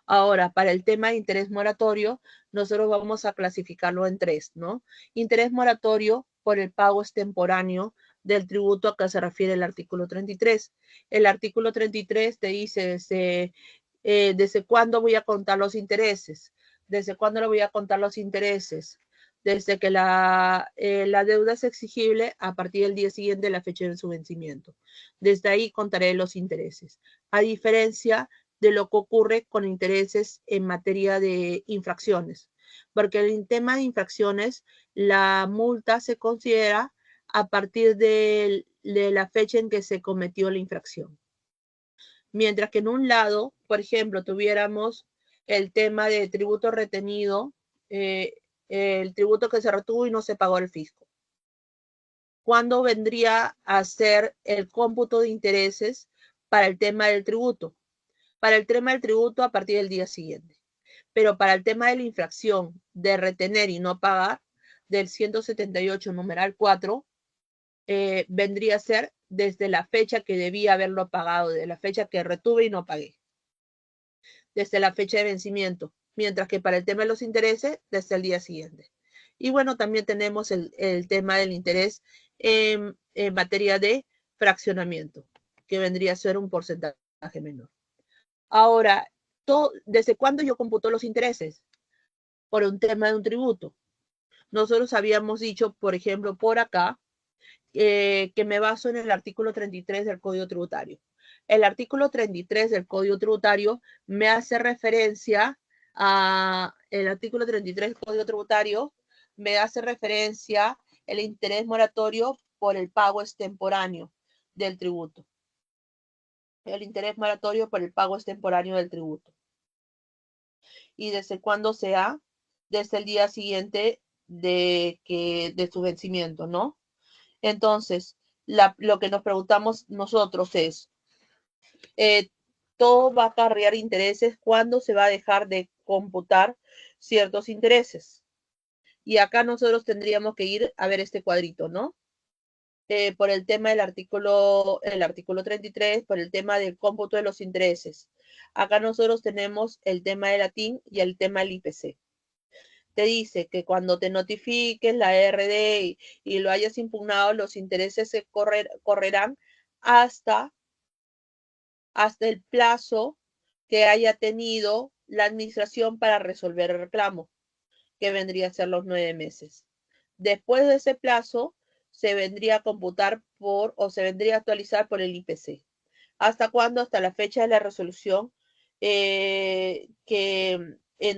Ahora, para el tema de interés moratorio, nosotros vamos a clasificarlo en tres, ¿no? Interés moratorio por el pago extemporáneo del tributo a que se refiere el artículo 33. El artículo 33 te dice desde cuándo voy a contar los intereses, desde cuándo le voy a contar los intereses, desde que la deuda es exigible a partir del día siguiente de la fecha de su vencimiento. Desde ahí contaré los intereses. A diferencia de lo que ocurre con intereses en materia de infracciones, porque en el tema de infracciones la multa se considera a partir de la fecha en que se cometió la infracción. Mientras que en un lado, por ejemplo, tuviéramos el tema de tributo retenido, el tributo que se retuvo y no se pagó al fisco. ¿Cuándo vendría a ser el cómputo de intereses para el tema del tributo? Para el tema del tributo a partir del día siguiente. Pero para el tema de la infracción de retener y no pagar, del 178 numeral 4, vendría a ser desde la fecha que debía haberlo pagado, desde la fecha que retuve y no pagué, desde la fecha de vencimiento, mientras que para el tema de los intereses, desde el día siguiente. Y bueno, también tenemos el tema del interés en materia de fraccionamiento, que vendría a ser un porcentaje menor. Ahora, ¿desde cuándo yo computo los intereses? Por un tema de un tributo. Nosotros habíamos dicho, por ejemplo, por acá, que me baso en el artículo 33 del Código Tributario. El artículo 33 del Código Tributario me hace referencia el artículo 33 del Código Tributario me hace referencia el interés moratorio por el pago extemporáneo del tributo. El interés moratorio por el pago extemporáneo del tributo. ¿Y desde cuándo sea? Desde el día siguiente de su vencimiento, ¿no? Entonces, lo que nos preguntamos nosotros es, todo va a acarrear intereses, ¿cuándo se va a dejar de computar ciertos intereses? Y acá nosotros tendríamos que ir a ver este cuadrito, ¿no? Por el tema del artículo 33, por el tema del cómputo de los intereses. Acá nosotros tenemos el tema de la TIN y el tema del IPC. Te dice que cuando te notifiques la RD y lo hayas impugnado, los intereses se correrán hasta el plazo que haya tenido la administración para resolver el reclamo, que vendría a ser los 9 meses. Después de ese plazo, se vendría a computar o se vendría a actualizar por el IPC. ¿Hasta cuándo? Hasta la fecha de la resolución en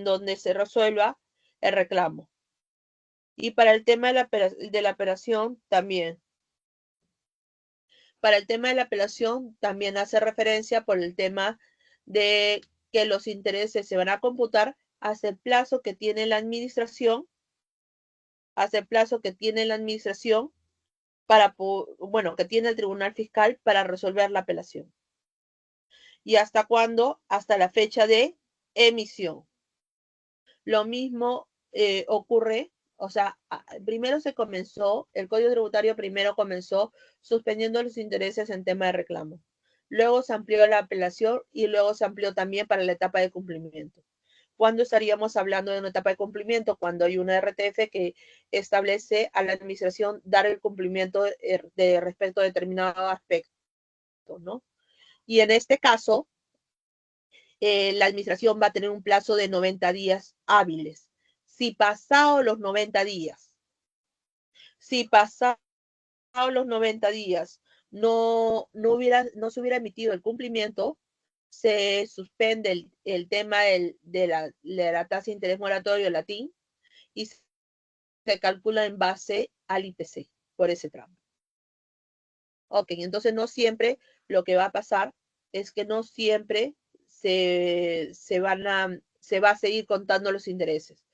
donde se resuelva el reclamo. Y para el tema de la apelación también. Para el tema de la apelación también hace referencia por el tema de que los intereses se van a computar hasta el plazo que tiene la administración, que tiene el Tribunal Fiscal para resolver la apelación. ¿Y hasta cuándo? Hasta la fecha de emisión. Lo mismo ocurre, o sea, primero el Código Tributario primero comenzó suspendiendo los intereses en tema de reclamo. Luego se amplió la apelación y luego se amplió también para la etapa de cumplimiento. ¿Cuándo estaríamos hablando de una etapa de cumplimiento? Cuando hay una RTF que establece a la administración dar el cumplimiento de respecto a determinado aspecto, ¿no? Y en este caso, la administración va a tener un plazo de 90 días hábiles. Si pasado los 90 días, si pasado los 90 días no se hubiera emitido el cumplimiento, se suspende el tema de la tasa de interés moratorio, la TIN, y se calcula en base al IPC por ese tramo. Ok, entonces no siempre lo que va a pasar es que no siempre se va a seguir contando los intereses.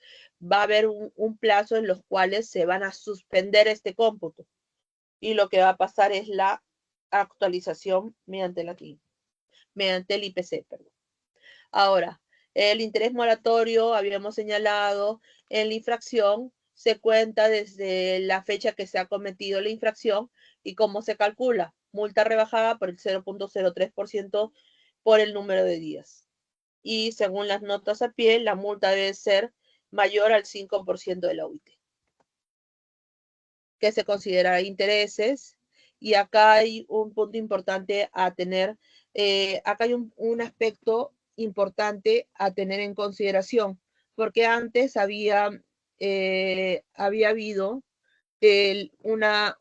Va a haber un plazo en los cuales se van a suspender este cómputo y lo que va a pasar es la actualización mediante mediante el IPC, perdón. Ahora, el interés moratorio, habíamos señalado, en la infracción se cuenta desde la fecha que se ha cometido la infracción y cómo se calcula. Multa rebajada por el 0.03% por el número de días. Y según las notas a pie, la multa debe ser mayor al 5% de la UIT, que se considera intereses. Y acá hay un punto importante a tener, acá hay un aspecto importante a tener en consideración, porque antes había habido una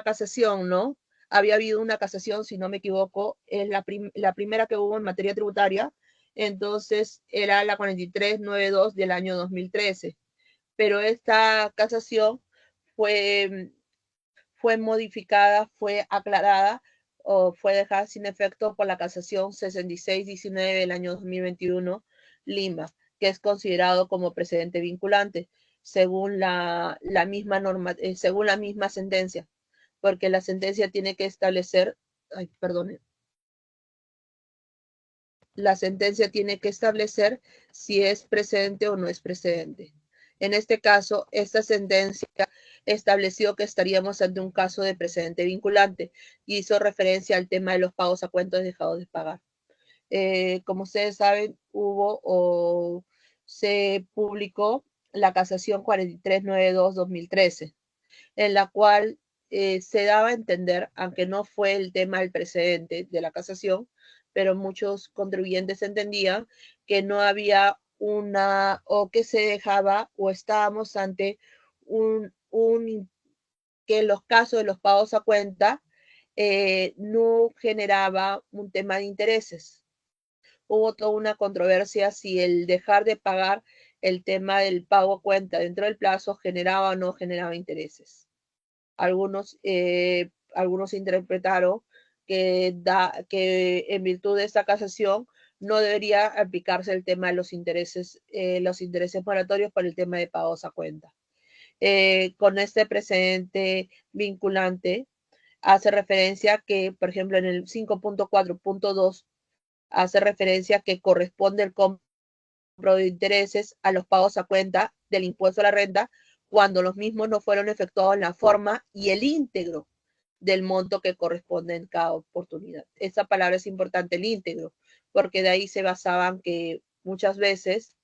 casación, ¿no? Había habido una casación, si no me equivoco, es la primera que hubo en materia tributaria, entonces era la 4392 del año 2013, pero esta casación fue, fue modificada, fue aclarada o fue dejada sin efecto por la casación 6619 del año 2021 Lima, que es considerado como precedente vinculante según la misma norma, según la misma sentencia, porque la sentencia tiene que establecer, ay, perdón, la sentencia tiene que establecer si es precedente o no es precedente. En este caso, esta sentencia estableció que estaríamos ante un caso de precedente vinculante y hizo referencia al tema de los pagos a cuentas dejados de pagar. Como ustedes saben, hubo o se publicó la casación 4392-2013, en la cual se daba a entender, aunque no fue el tema del precedente de la casación, pero muchos contribuyentes entendían que no había una, o que se dejaba, o estábamos ante que los casos de los pagos a cuenta no generaba un tema de intereses. Hubo toda una controversia si el dejar de pagar el tema del pago a cuenta dentro del plazo generaba o no generaba intereses. Algunos interpretaron que en virtud de esta casación no debería aplicarse el tema de los intereses moratorios por el tema de pagos a cuenta. Con este precedente vinculante hace referencia que, por ejemplo, en el 5.4.2 hace referencia que corresponde el compro de intereses a los pagos a cuenta del impuesto a la renta cuando los mismos no fueron efectuados en la forma y el íntegro del monto que corresponde en cada oportunidad. Esa palabra es importante, el íntegro, porque de ahí se basaban que muchas veces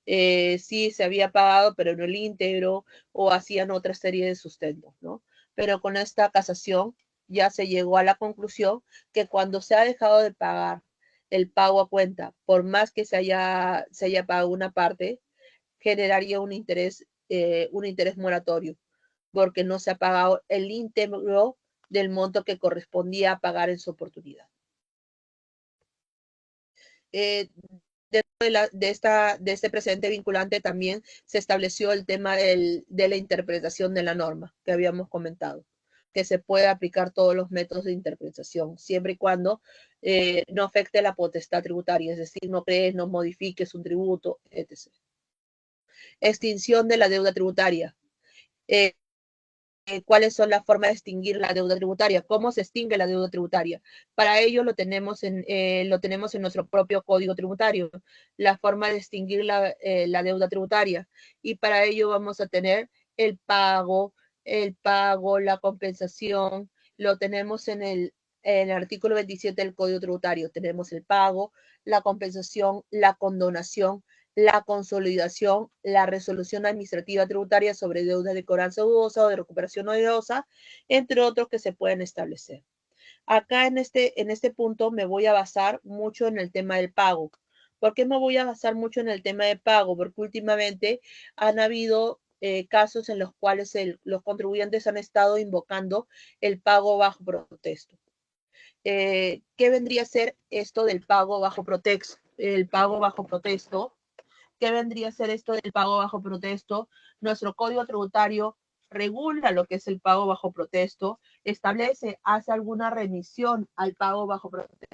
sí se había pagado, pero no el íntegro, o hacían otra serie de sustentos, ¿no? Pero con esta casación ya se llegó a la conclusión que cuando se ha dejado de pagar el pago a cuenta, por más que se haya pagado una parte, generaría un interés moratorio, porque no se ha pagado el íntegro del monto que correspondía a pagar en su oportunidad. De este precedente vinculante también se estableció el tema de la interpretación de la norma que habíamos comentado, que se puede aplicar todos los métodos de interpretación, siempre y cuando no afecte la potestad tributaria, es decir, no crees, no modifiques un tributo, etc. Extinción de la deuda tributaria. Cuáles son las formas de extinguir la deuda tributaria, cómo se extingue la deuda tributaria. Para ello lo tenemos en nuestro propio código tributario, la forma de extinguir la deuda tributaria. Y para ello vamos a tener el pago, la compensación, lo tenemos En el artículo 27 del Código Tributario tenemos el pago, la compensación, la condonación, la consolidación, la resolución administrativa tributaria sobre deuda de cobranza dudosa o de recuperación onerosa, entre otros que se pueden establecer. Acá en este punto me voy a basar mucho en el tema del pago. ¿Por qué me voy a basar mucho en el tema de pago? Porque últimamente han habido casos en los cuales los contribuyentes han estado invocando el pago bajo protesto. ¿Qué vendría a ser esto del pago bajo protesto? El pago bajo protesto. ¿Qué vendría a ser esto del pago bajo protesto? Nuestro código tributario regula lo que es el pago bajo protesto, establece, hace alguna remisión al pago bajo protesto.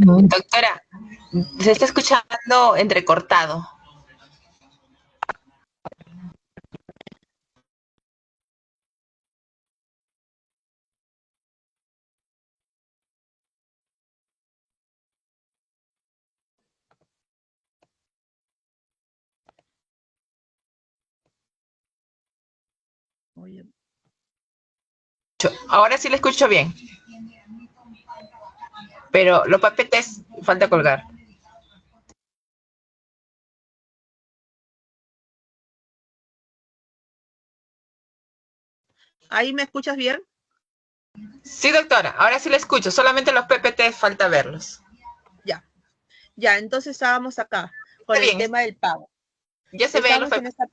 Doctora, se está escuchando entrecortado. Oye, Ahora sí le escucho bien, pero los papetes falta colgar. ¿ahí me escuchas bien? Sí, doctora, ahora sí le escucho, solamente los PPT falta verlos. Ya, ya, entonces estábamos acá con Está el bien, tema del pago. ya se ven los Estamos en PPT. esta.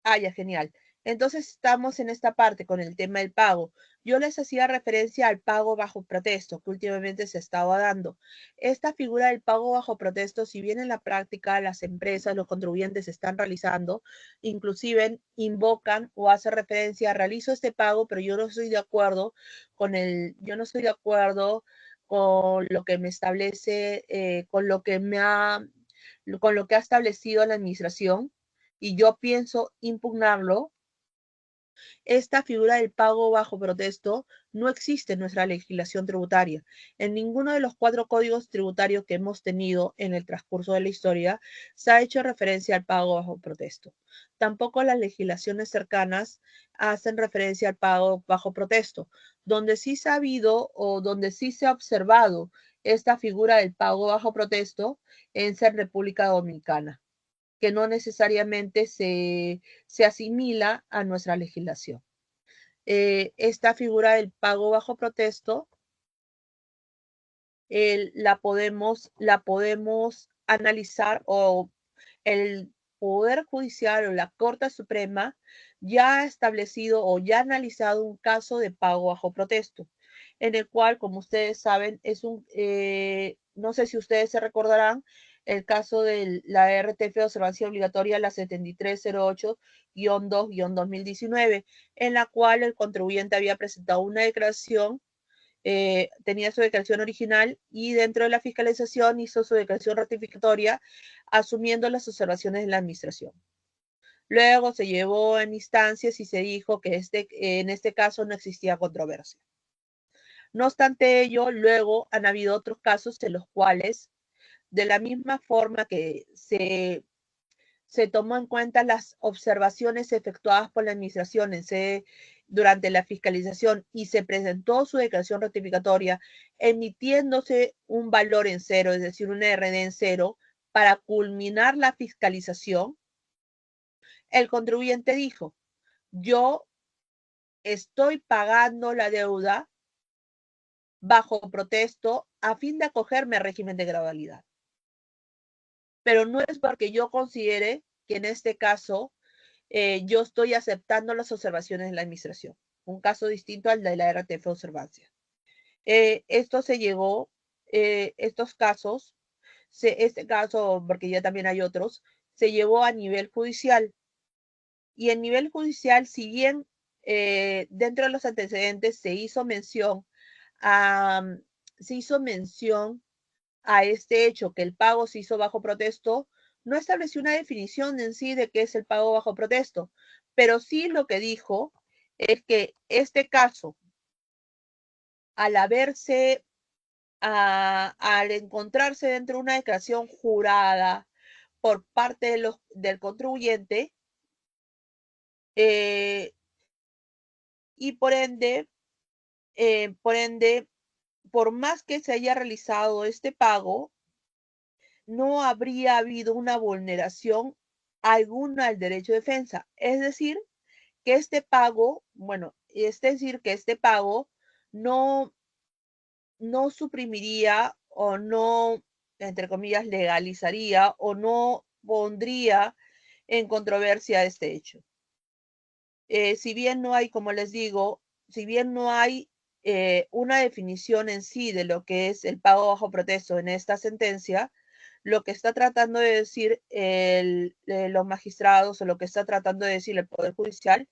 Ah, ya, genial. Entonces estamos en esta parte con el tema del pago. Yo les hacía referencia al pago bajo protesto que últimamente se estaba dando. Esta figura del pago bajo protesto, si bien en la práctica las empresas, los contribuyentes están realizando, inclusive invocan o hacen referencia, realizo este pago, pero yo no estoy de acuerdo yo no estoy de acuerdo con lo que me establece, con lo que ha establecido la administración y yo pienso impugnarlo. Esta figura del pago bajo protesto no existe en nuestra legislación tributaria. En ninguno de los 4 códigos tributarios que hemos tenido en el transcurso de la historia se ha hecho referencia al pago bajo protesto. Tampoco las legislaciones cercanas hacen referencia al pago bajo protesto. Donde sí se ha habido o donde sí se ha observado esta figura del pago bajo protesto es en República Dominicana, que no necesariamente se asimila a nuestra legislación. Esta figura del pago bajo protesto la podemos analizar o el Poder Judicial o la Corte Suprema ya ha establecido o ya ha analizado un caso de pago bajo protesto, en el cual, como ustedes saben, no sé si ustedes se recordarán, el caso de la RTF de observancia obligatoria, la 7308-2-2019, en la cual el contribuyente había presentado una declaración, tenía su declaración original y dentro de la fiscalización hizo su declaración ratificatoria asumiendo las observaciones de la administración. Luego se llevó en instancias y se dijo que en este caso no existía controversia. No obstante ello, luego han habido otros casos en los cuales, de la misma forma que se tomó en cuenta las observaciones efectuadas por la administración durante la fiscalización y se presentó su declaración ratificatoria emitiéndose un valor en cero, es decir, una RD en cero, para culminar la fiscalización, el contribuyente dijo, yo estoy pagando la deuda bajo protesto a fin de acogerme al régimen de gradualidad. Pero no es porque yo considere que en este caso yo estoy aceptando las observaciones de la administración. un caso distinto al de la RTF observancia. Esto se llegó, estos casos, este caso, porque ya también hay otros, se llevó a nivel judicial. Y en nivel judicial, si bien dentro de los antecedentes se hizo mención a, este hecho que el pago se hizo bajo protesto, no estableció una definición en sí de qué es el pago bajo protesto, pero sí lo que dijo es que este caso, al al encontrarse dentro de una declaración jurada por parte del contribuyente, eh, y por ende, por más que se haya realizado este pago, no habría habido una vulneración alguna al derecho de defensa. Es decir, que este pago, bueno, es decir, que este pago no, no suprimiría o no, entre comillas, legalizaría o no pondría en controversia este hecho. Si bien no hay, como les digo, si bien no hay una definición en sí de lo que es el pago bajo protesto en esta sentencia, lo que está tratando de decir los magistrados o lo que está tratando de decir el Poder Judicial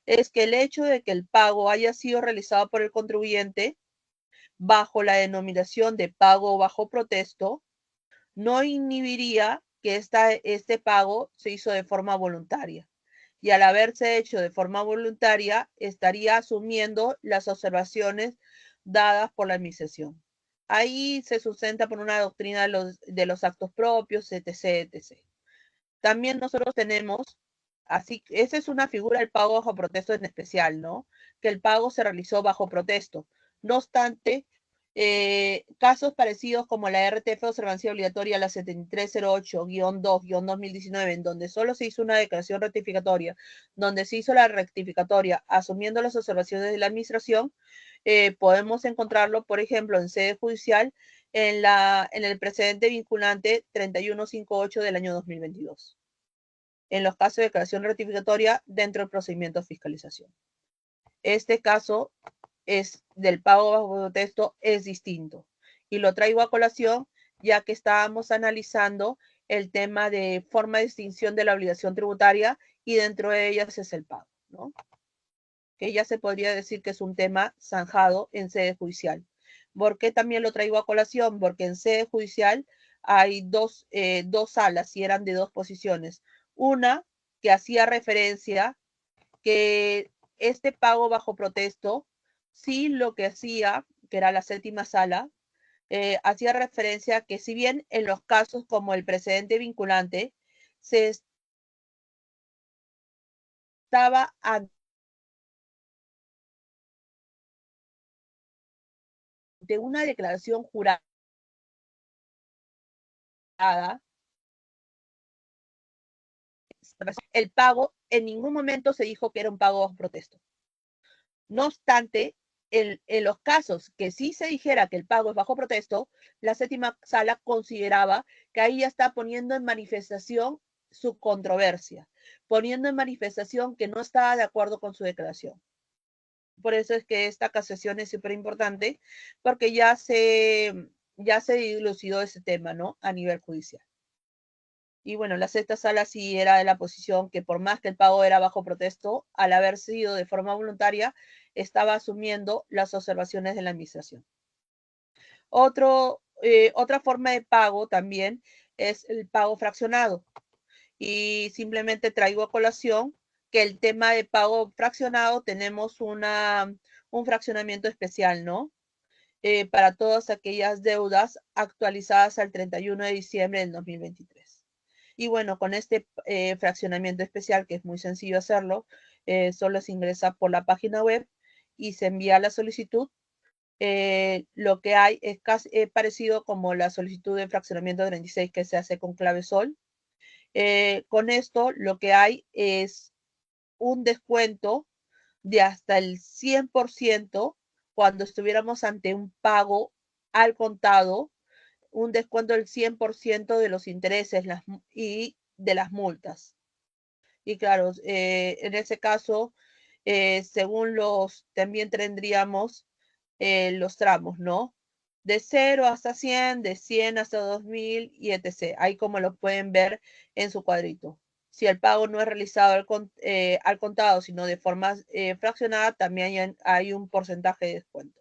es que el hecho de que el pago haya sido realizado por el contribuyente bajo la denominación de pago bajo protesto no inhibiría que este pago se hizo de forma voluntaria. Y al haberse hecho de forma voluntaria, estaría asumiendo las observaciones dadas por la administración. Ahí se sustenta por una doctrina de los actos propios, etc., etc. También nosotros tenemos, así, esa es una figura del pago bajo protesto en especial, ¿no? Que el pago se realizó bajo protesto. No obstante, casos parecidos como la RTF Observancia Obligatoria, la 7308-2-2019, en donde solo se hizo una declaración rectificatoria, donde se hizo la rectificatoria asumiendo las observaciones de la administración, podemos encontrarlo, por ejemplo, en sede judicial, en el precedente vinculante 3158 del año 2022, en los casos de declaración rectificatoria dentro del procedimiento de fiscalización. Este caso es del pago bajo protesto es distinto y lo traigo a colación ya que estábamos analizando el tema de forma de extinción de la obligación tributaria y dentro de ellas es el pago, ¿no? Que ya se podría decir que es un tema zanjado en sede judicial. ¿Por qué también lo traigo a colación? Porque en sede judicial hay dos salas y eran de dos posiciones. Una que hacía referencia que este pago bajo protesto, sí lo que hacía, que era la séptima sala, hacía referencia a que si bien en los casos como el precedente vinculante, se estaba ante una declaración jurada, el pago en ningún momento se dijo que era un pago bajo protesto. No obstante, en los casos que sí se dijera que el pago es bajo protesto, la séptima sala consideraba que ahí ya está poniendo en manifestación su controversia, poniendo en manifestación que no estaba de acuerdo con su declaración. Por eso es que esta casación es súper importante, porque ya se dilucidó ese tema, ¿no? A nivel judicial. Y bueno, la sexta sala sí era de la posición que por más que el pago era bajo protesto, al haber sido de forma voluntaria, estaba asumiendo las observaciones de la administración. Otra forma de pago también es el pago fraccionado. Y simplemente traigo a colación que el tema de pago fraccionado tenemos un fraccionamiento especial, ¿no? Para todas aquellas deudas actualizadas al 31 de diciembre del 2023. Y bueno, con este fraccionamiento especial, que es muy sencillo hacerlo, solo se ingresa por la página web y se envía la solicitud. Lo que hay es casi parecido como la solicitud de fraccionamiento 36 que se hace con clave sol. Con esto lo que hay es un descuento de hasta el 100% cuando estuviéramos ante un pago al contado, un descuento del 100% de los intereses y de las multas. Y claro, en ese caso, según también tendríamos los tramos, ¿no? De 0 hasta 100, de 100 hasta 2000 y etc. Ahí como lo pueden ver en su cuadrito. Si el pago no es realizado al contado, sino de forma fraccionada, también hay un porcentaje de descuento.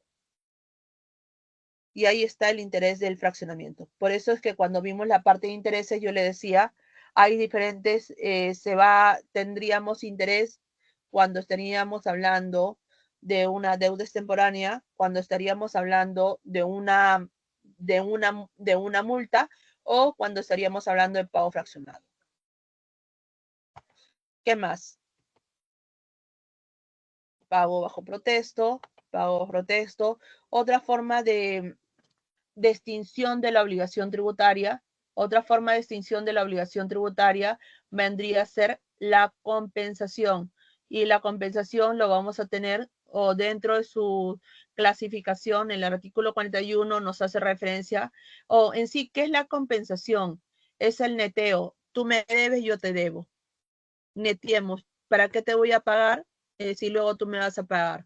Y ahí está el interés del fraccionamiento. Por eso es que cuando vimos la parte de intereses, yo le decía, hay diferentes, tendríamos interés cuando estaríamos hablando de una deuda extemporánea, cuando estaríamos hablando de una multa o cuando estaríamos hablando de pago fraccionado. ¿Qué más? Pago bajo protesto, pago bajo protesto. Otra forma de extinción de la obligación tributaria. Otra forma de extinción de la obligación tributaria vendría a ser la compensación. Y la compensación lo vamos a tener o dentro de su clasificación, en el artículo 41 nos hace referencia, o en sí, ¿qué es la compensación? Es el neteo. Tú me debes, yo te debo. Netiemos. ¿Para qué te voy a pagar si luego tú me vas a pagar?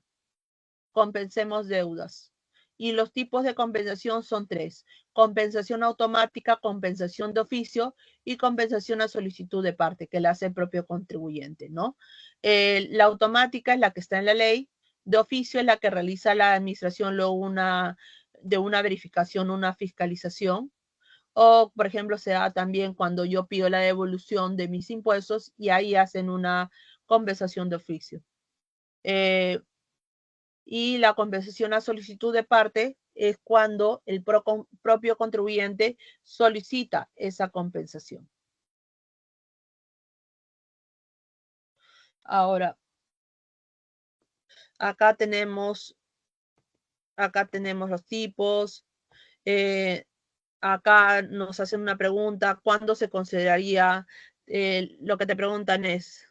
Compensemos deudas. Y los tipos de compensación son tres: compensación automática, compensación de oficio y compensación a solicitud de parte, que la hace el propio contribuyente, ¿no? La automática es la que está en la ley, de oficio es la que realiza la administración luego de una verificación, una fiscalización, o por ejemplo se da también cuando yo pido la devolución de mis impuestos y ahí hacen una compensación de oficio. Y la compensación a solicitud de parte es cuando el propio contribuyente solicita esa compensación. Ahora, acá tenemos los tipos. Acá nos hacen una pregunta: ¿cuándo se consideraría? Lo que te preguntan es: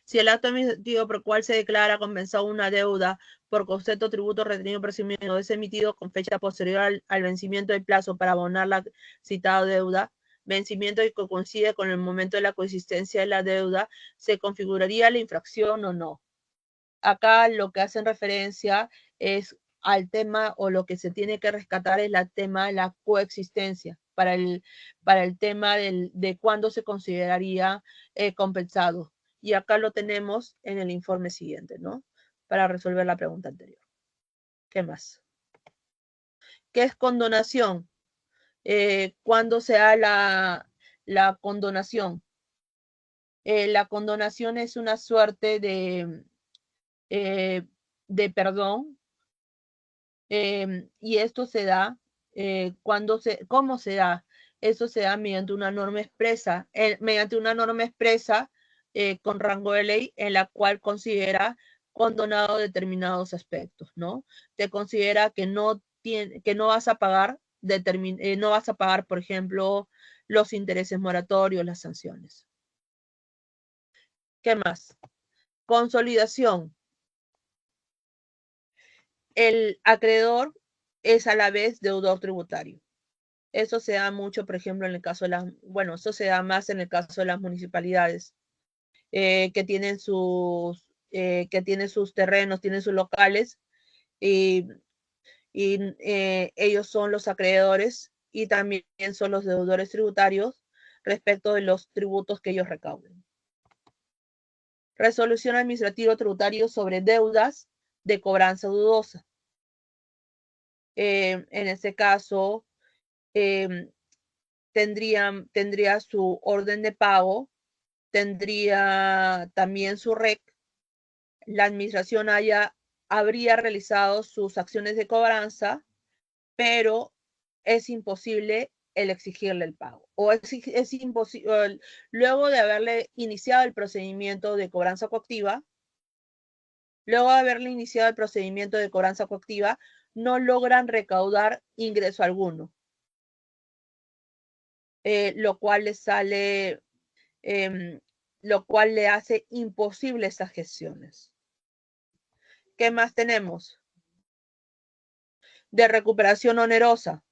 si el acto emitido por el cual se declara compensado una deuda por concepto, tributo, retenido, presumido es emitido con fecha posterior al vencimiento del plazo para abonar la citada deuda, vencimiento que coincide con el momento de la coexistencia de la deuda, ¿se configuraría la infracción o no? Acá lo que hacen referencia es al tema, o lo que se tiene que rescatar es el tema de la coexistencia para el tema de cuándo se consideraría compensado. Y acá lo tenemos en el informe siguiente, ¿no? Para resolver la pregunta anterior. ¿Qué más? ¿Qué es condonación? ¿Cuándo se da la condonación? La condonación es una suerte de perdón, y esto se da ¿cómo se da? Esto se da mediante una norma expresa, con rango de ley, en la cual considera condonado determinados aspectos, ¿no? Te considera que no vas a pagar, no vas a pagar, por ejemplo, los intereses moratorios, las sanciones. ¿Qué más? Consolidación. El acreedor es a la vez deudor tributario. Eso se da mucho, por ejemplo, en el caso de eso se da más en el caso de las municipalidades, que tienen sus terrenos, tienen sus locales, y ellos son los acreedores y también son los deudores tributarios respecto de los tributos que ellos recauden. Resolución administrativa tributario sobre deudas de cobranza dudosa. En este caso, tendría su orden de pago, tendría también su REC, la administración habría realizado sus acciones de cobranza, pero es imposible el exigirle el pago. O es imposible, luego de haberle iniciado el procedimiento de cobranza coactiva, no logran recaudar ingreso alguno, lo cual le hace imposible esas gestiones. ¿Qué más tenemos? De recuperación onerosa.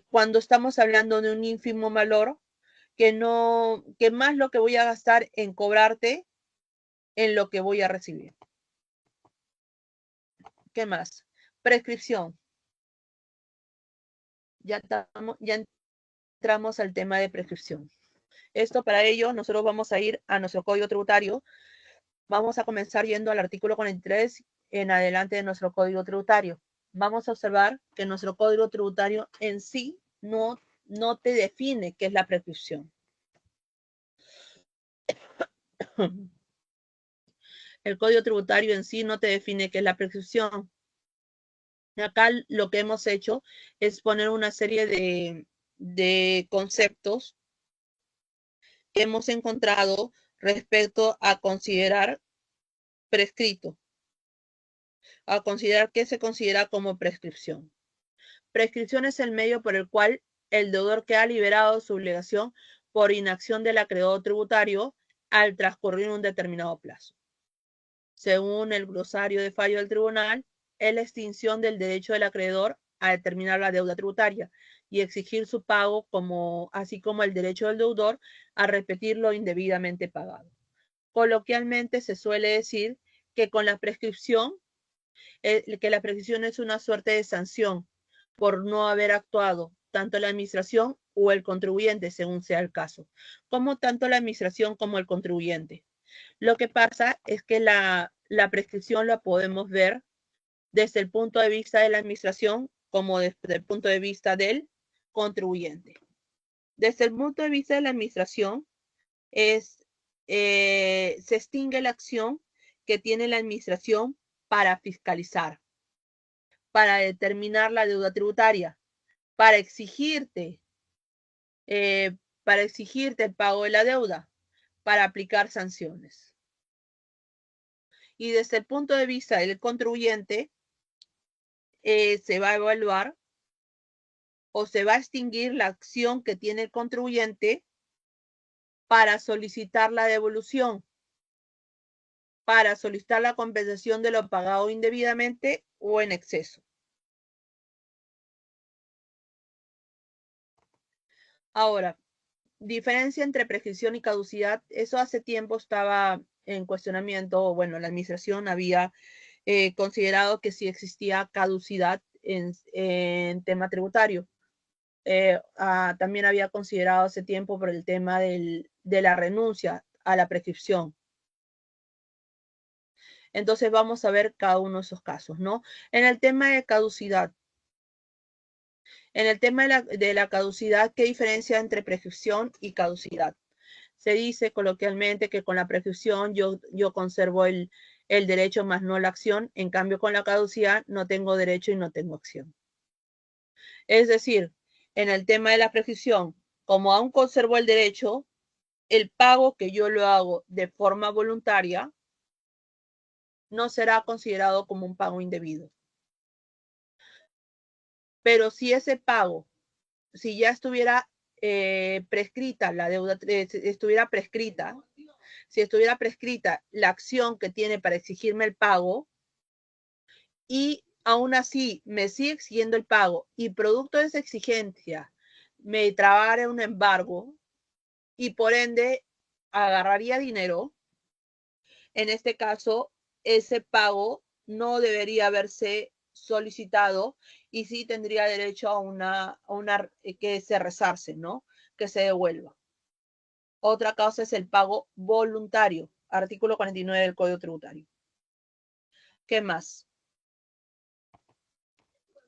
Cuando estamos hablando de un ínfimo valor, que más lo que voy a gastar en cobrarte en lo que voy a recibir. ¿Qué más? Prescripción. Ya entramos al tema de prescripción. Esto para ello, nosotros vamos a ir a nuestro código tributario. Vamos a comenzar yendo al artículo 43 en adelante de nuestro código tributario. Vamos a observar que nuestro código tributario en sí no te define qué es la prescripción. El código tributario en sí no te define qué es la prescripción. Acá lo que hemos hecho es poner una serie de conceptos que hemos encontrado respecto a considerar prescrito, a considerar qué se considera como prescripción. Prescripción es el medio por el cual el deudor queda liberado de su obligación por inacción del acreedor tributario al transcurrir un determinado plazo. Según el glosario de fallo del tribunal, es la extinción del derecho del acreedor a determinar la deuda tributaria y exigir su pago, así como el derecho del deudor a repetir lo indebidamente pagado. Coloquialmente se suele decir que con la prescripción, que la prescripción es una suerte de sanción por no haber actuado tanto la administración o el contribuyente, según sea el caso, como tanto la administración como el contribuyente. Lo que pasa es que la prescripción la podemos ver desde el punto de vista de la administración como desde el punto de vista del contribuyente. Desde el punto de vista de la administración, se extingue la acción que tiene la administración para fiscalizar, para determinar la deuda tributaria, para exigirte, el pago de la deuda, para aplicar sanciones. Y desde el punto de vista del contribuyente, se va a evaluar o se va a extinguir la acción que tiene el contribuyente para solicitar la devolución, para solicitar la compensación de lo pagado indebidamente o en exceso. Ahora, diferencia entre prescripción y caducidad, eso hace tiempo estaba en cuestionamiento, bueno, la administración había considerado que sí existía caducidad en tema tributario. También había considerado hace tiempo por el tema de la renuncia a la prescripción. Entonces vamos a ver cada uno de esos casos, ¿no? En el tema de caducidad, de la caducidad, ¿qué diferencia entre prescripción y caducidad? Se dice coloquialmente que con la prescripción yo conservo el derecho más no la acción, en cambio con la caducidad no tengo derecho y no tengo acción. Es decir, en el tema de la prescripción, como aún conservo el derecho, el pago que yo lo hago de forma voluntaria no será considerado como un pago indebido. Pero si ese pago, si ya estuviera prescrita la deuda, estuviera prescrita, si estuviera prescrita la acción que tiene para exigirme el pago y aún así me sigue exigiendo el pago y producto de esa exigencia me trabara un embargo y por ende agarraría dinero, en este caso ese pago no debería haberse solicitado y sí tendría derecho a una que se resarce, ¿no? Que se devuelva. Otra causa es el pago voluntario, artículo 49 del Código Tributario. ¿Qué más?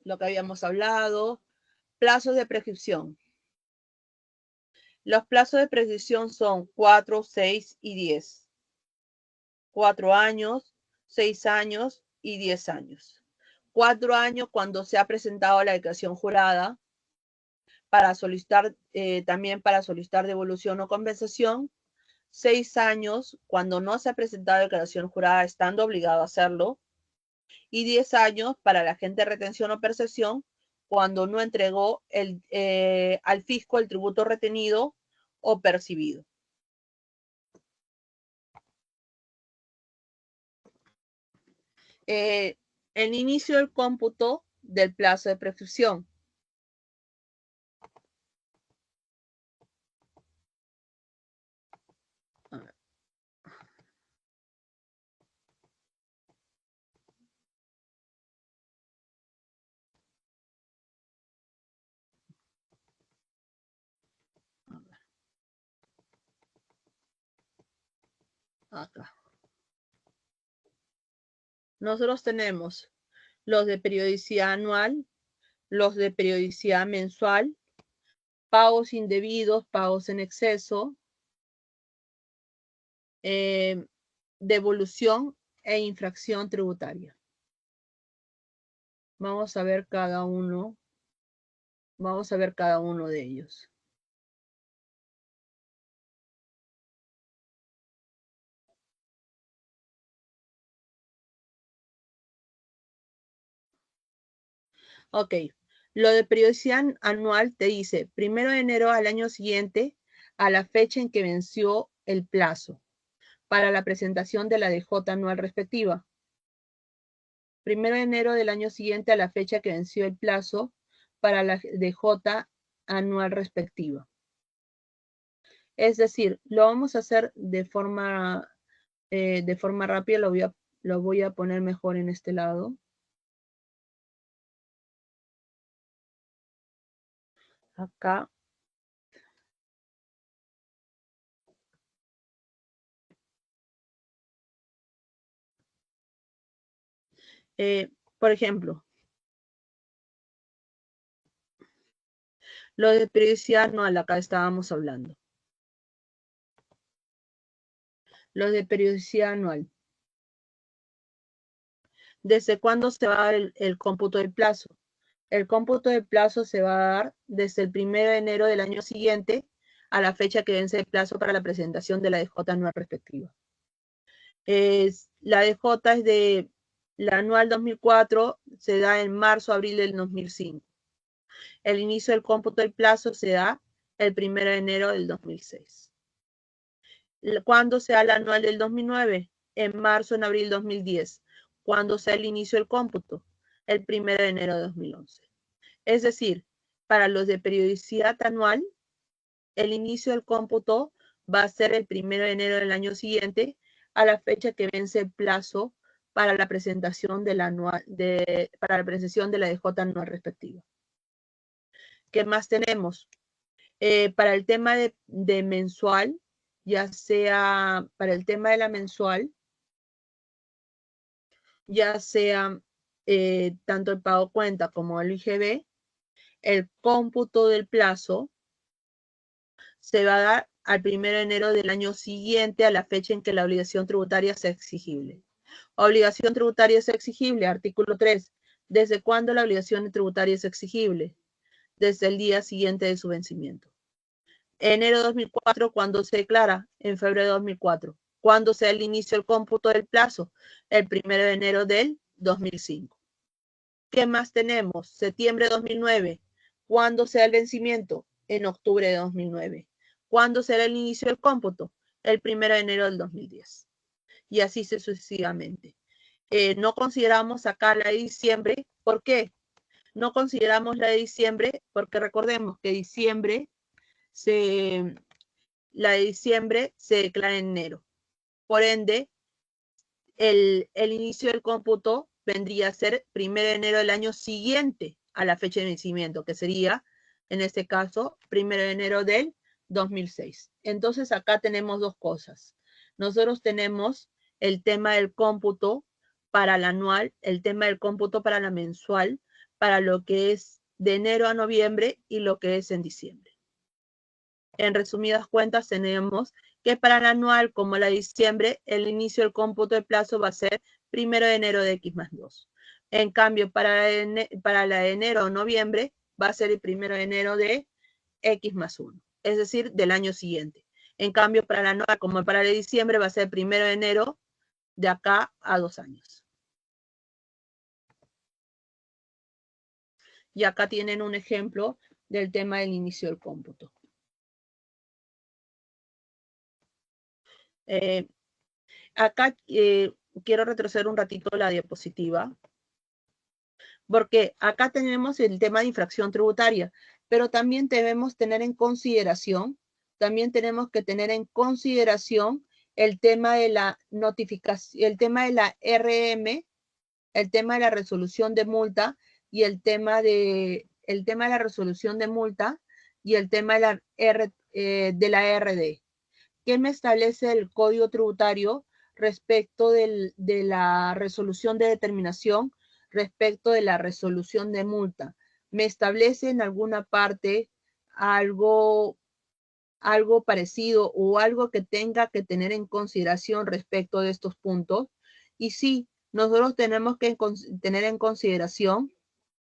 Lo que habíamos hablado, plazos de prescripción. Los plazos de prescripción son 4, 6 y 10. 4 años, 6 años y 10 años. 4 años cuando se ha presentado la declaración jurada para solicitar, también para solicitar devolución o compensación. 6 años cuando no se ha presentado declaración jurada estando obligado a hacerlo. Y 10 años para la agente de retención o percepción cuando no entregó al fisco el tributo retenido o percibido. El inicio del cómputo del plazo de prescripción. Acá. Nosotros tenemos los de periodicidad anual, los de periodicidad mensual, pagos indebidos, pagos en exceso, devolución e infracción tributaria. Vamos a ver cada uno. Vamos a ver cada uno de ellos. Ok, lo de periodicidad anual te dice 1 de enero al año siguiente a la fecha en que venció el plazo para la presentación de la DJ anual respectiva. 1 de enero del año siguiente a la fecha que venció el plazo para la DJ anual respectiva. Es decir, lo vamos a hacer de forma rápida, lo voy a poner mejor en este lado. Acá. Por ejemplo, lo de periodicidad anual, acá estábamos hablando. Lo de periodicidad anual. ¿Desde cuándo se va a dar el cómputo del plazo? El cómputo del plazo se va a dar desde el 1 de enero del año siguiente a la fecha que vence el plazo para la presentación de la DJ anual respectiva. La DJ es de la anual 2004, se da en marzo-abril del 2005. El inicio del cómputo del plazo se da el 1 de enero del 2006. ¿Cuándo se da la anual del 2009? En marzo, en abril 2010. ¿Cuándo se da el inicio del cómputo? El 1 de enero de 2011. Es decir, para los de periodicidad anual, el inicio del cómputo va a ser el 1 de enero del año siguiente a la fecha que vence el plazo para la presentación de la DJ anual respectiva. ¿Qué más tenemos? Para el tema de mensual, ya sea para el tema de la mensual, ya sea tanto el pago cuenta como el IGB, el cómputo del plazo se va a dar al 1 de enero del año siguiente a la fecha en que la obligación tributaria sea exigible. Obligación tributaria es exigible, artículo 3. ¿Desde cuándo la obligación tributaria es exigible? Desde el día siguiente de su vencimiento. Enero de 2004, ¿cuándo se declara? En febrero de 2004. ¿Cuándo sea el inicio del cómputo del plazo? El 1 de enero del 2005. ¿Qué más tenemos? Septiembre de 2009. ¿Cuándo sea el vencimiento? En octubre de 2009. ¿Cuándo será el inicio del cómputo? El 1 de enero del 2010. Y así sucesivamente. No consideramos acá la de diciembre. ¿Por qué? No consideramos la de diciembre porque recordemos que la de diciembre se declara en enero. Por ende, el inicio del cómputo vendría a ser 1 de enero del año siguiente a la fecha de vencimiento, que sería, en este caso, 1 de enero del 2006. Entonces, acá tenemos dos cosas. Nosotros tenemos el tema del cómputo para la anual, el tema del cómputo para la mensual, para lo que es de enero a noviembre y lo que es en diciembre. En resumidas cuentas, tenemos que para la anual, como la de diciembre, el inicio del cómputo de plazo va a ser 1 de enero de X más 2. En cambio, para la de enero o noviembre, va a ser el 1 de enero de X más 1, es decir, del año siguiente. En cambio, para la anual, como para la de diciembre, va a ser el 1 de enero de acá a 2 años. Y acá tienen un ejemplo del tema del inicio del cómputo. Acá quiero retroceder un ratito la diapositiva, porque acá tenemos el tema de infracción tributaria, pero también debemos tener en consideración, el tema de la notificación, el tema de la RM, el tema de la resolución de multa y el tema de la resolución de multa y el tema de la RD. ¿qué me establece el Código Tributario respecto de la resolución de determinación, respecto de la resolución de multa? ¿Me establece en alguna parte algo parecido o algo que tenga que tener en consideración respecto de estos puntos? Y sí, nosotros tenemos que tener en consideración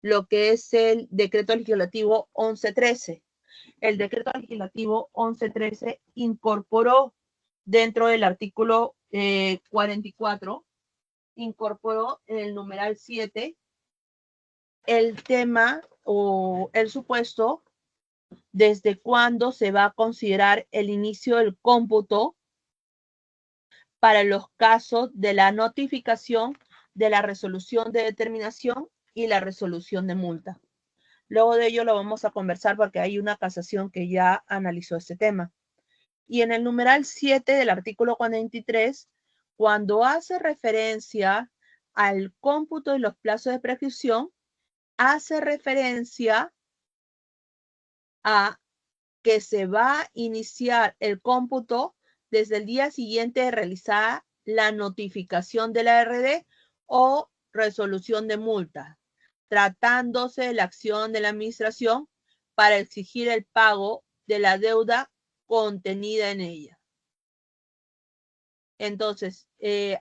lo que es el decreto legislativo 1113. El decreto legislativo 1113 incorporó dentro del artículo 44, incorporó en el numeral 7 el tema o el supuesto desde cuándo se va a considerar el inicio del cómputo para los casos de la notificación de la resolución de determinación y la resolución de multa. Luego de ello lo vamos a conversar porque hay una casación que ya analizó este tema. Y en el numeral 7 del artículo 43, cuando hace referencia al cómputo de los plazos de prescripción, hace referencia a que se va a iniciar el cómputo desde el día siguiente de realizar la notificación de la RD o resolución de multa, tratándose de la acción de la administración para exigir el pago de la deuda contenida en ella. Entonces,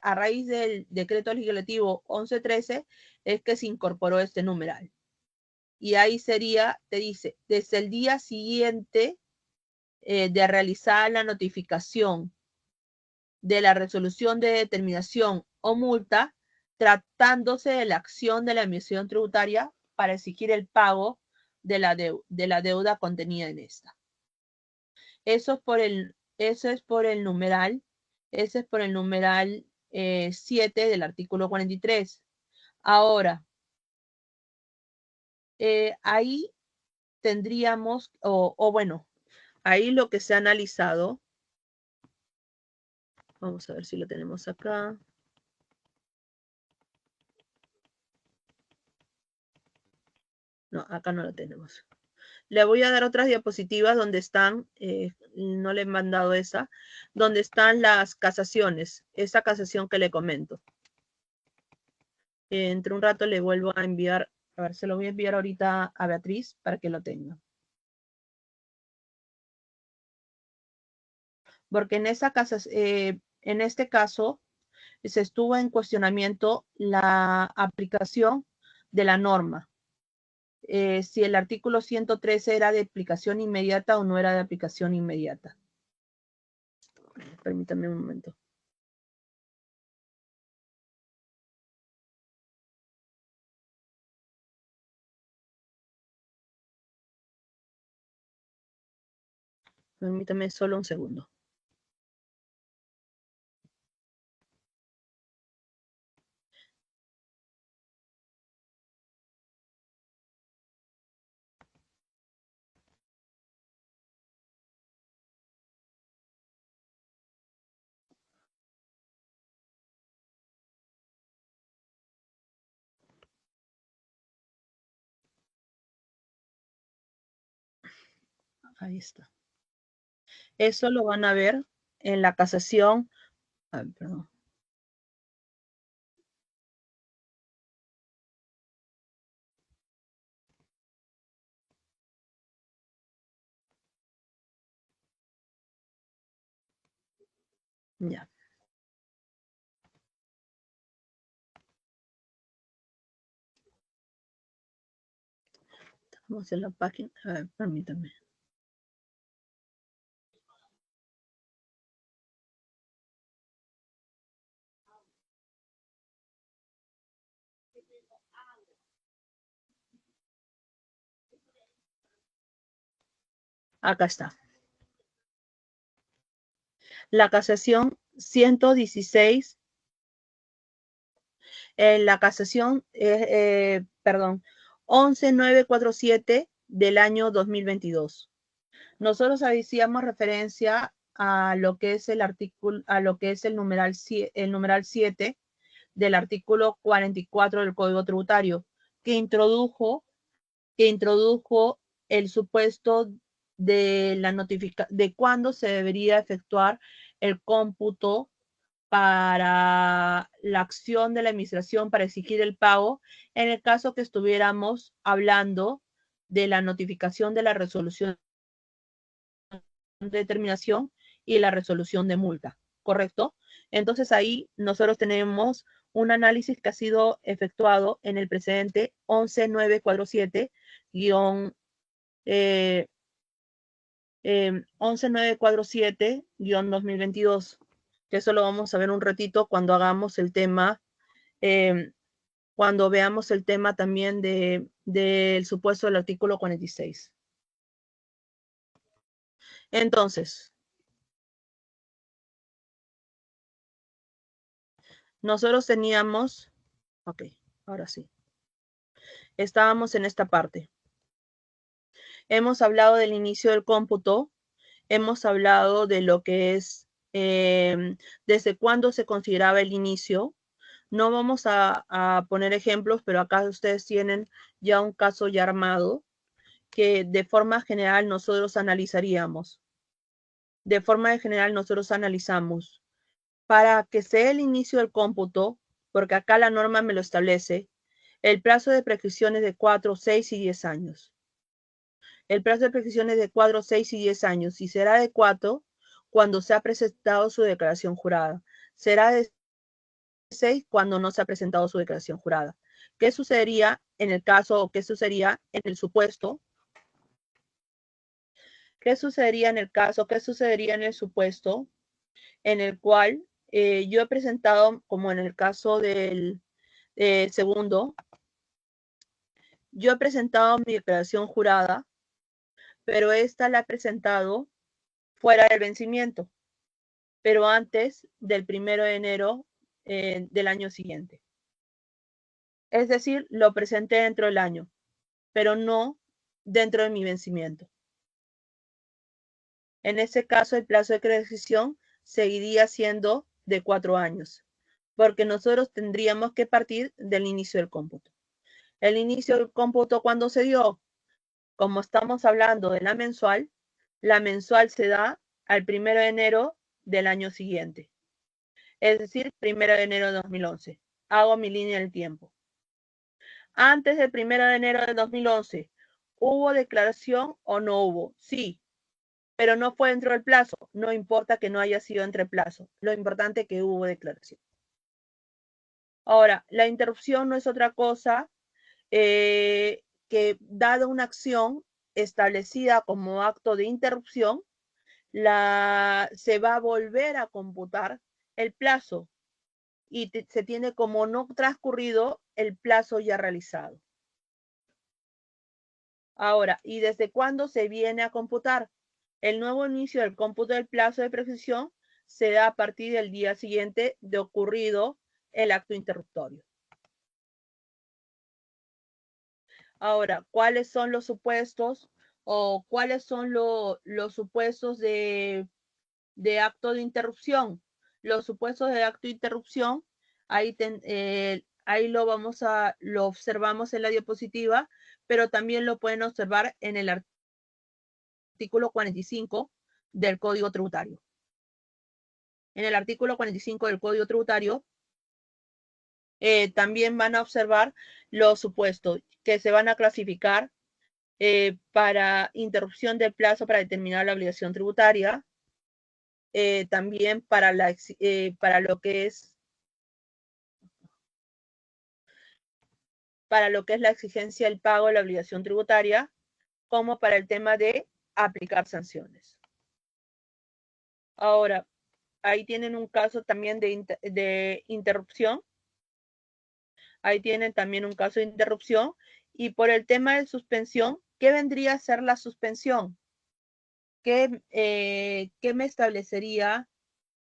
a raíz del decreto legislativo 1113 es que se incorporó este numeral. Y ahí sería, te dice, desde el día siguiente de realizar la notificación de la resolución de determinación o multa, tratándose de la acción de la administración tributaria para exigir el pago de la deuda contenida en esta. Eso es por el numeral, ese es por el numeral 7 del artículo 43. Ahora, ahí tendríamos, o bueno, ahí lo que se ha analizado, vamos a ver si lo tenemos acá. No, acá no lo tenemos. Le voy a dar otras diapositivas donde están, no le he mandado esa, donde están las casaciones, esa casación que le comento. Entre un rato le vuelvo a enviar, a ver, se lo voy a enviar ahorita a Beatriz para que lo tenga. Porque en esa casa, en este caso, se estuvo en cuestionamiento la aplicación de la norma. Si el artículo 113 era de aplicación inmediata o no era de aplicación inmediata. Permítame un momento. Permítame solo un segundo. Ahí está. Eso lo van a ver en la casación. Perdón. Ya. Estamos en la página. A ver, permítame. Acá está. La casación 116. La casación, perdón, 11947 del año 2022. Nosotros hacíamos referencia a lo que es el artículo, a lo que es el numeral 7 del artículo 44 del Código Tributario, que introdujo el supuesto de cuándo se debería efectuar el cómputo para la acción de la administración para exigir el pago en el caso que estuviéramos hablando de la notificación de la resolución de determinación y la resolución de multa, ¿correcto? Entonces ahí nosotros tenemos un análisis que ha sido efectuado en el precedente 11947-11947-2022, que eso lo vamos a ver un ratito cuando hagamos el tema, cuando veamos el tema también del supuesto del artículo 46. Entonces, nosotros teníamos, ok, ahora sí, estábamos en esta parte. Hemos hablado del inicio del cómputo, hemos hablado de lo que es desde cuándo se consideraba el inicio. No vamos a poner ejemplos, pero acá ustedes tienen ya un caso ya armado que de forma general nosotros analizaríamos. De forma general nosotros analizamos para que sea el inicio del cómputo, porque acá la norma me lo establece, el plazo de prescripción es de 4, 6 y 10 años. El plazo de prescripción es de 4, 6 y 10 años y será de 4 cuando se ha presentado su declaración jurada. Será de 6 cuando no se ha presentado su declaración jurada. ¿Qué sucedería en el caso o qué sucedería en el supuesto? ¿Qué sucedería en el caso? ¿Qué sucedería en el supuesto en el cual yo he presentado, como en el caso del segundo, yo he presentado mi declaración jurada, pero esta la he presentado fuera del vencimiento, pero antes del 1 de enero del año siguiente. Es decir, lo presenté dentro del año, pero no dentro de mi vencimiento. En ese caso, el plazo de prescripción seguiría siendo de 4 años, porque nosotros tendríamos que partir del inicio del cómputo. El inicio del cómputo, ¿cuándo se dio? Como estamos hablando de la mensual se da al 1 de enero del año siguiente. Es decir, 1 de enero de 2011. Hago mi línea del tiempo. Antes del 1 de enero de 2011, ¿hubo declaración o no hubo? Sí, pero no fue dentro del plazo. No importa que no haya sido entre el plazo. Lo importante es que hubo declaración. Ahora, la interrupción no es otra cosa que, dada una acción establecida como acto de interrupción, se va a volver a computar el plazo y se tiene como no transcurrido el plazo ya realizado. Ahora, ¿y desde cuándo se viene a computar? El nuevo inicio del cómputo del plazo de prescripción se da a partir del día siguiente de ocurrido el acto interruptorio. Ahora, ¿cuáles son los supuestos o cuáles son los supuestos de acto de interrupción? Los supuestos de acto de interrupción, ahí lo observamos en la diapositiva, pero también lo pueden observar en el artículo 45 del Código Tributario. En el artículo 45 del Código Tributario también van a observar los supuestos que se van a clasificar para interrupción del plazo para determinar la obligación tributaria, también para lo que es la exigencia del pago de la obligación tributaria, como para el tema de aplicar sanciones. Ahora, ahí tienen un caso también de interrupción. Ahí tienen también un caso de interrupción. Y por el tema de suspensión, ¿qué vendría a ser la suspensión? ¿Qué me establecería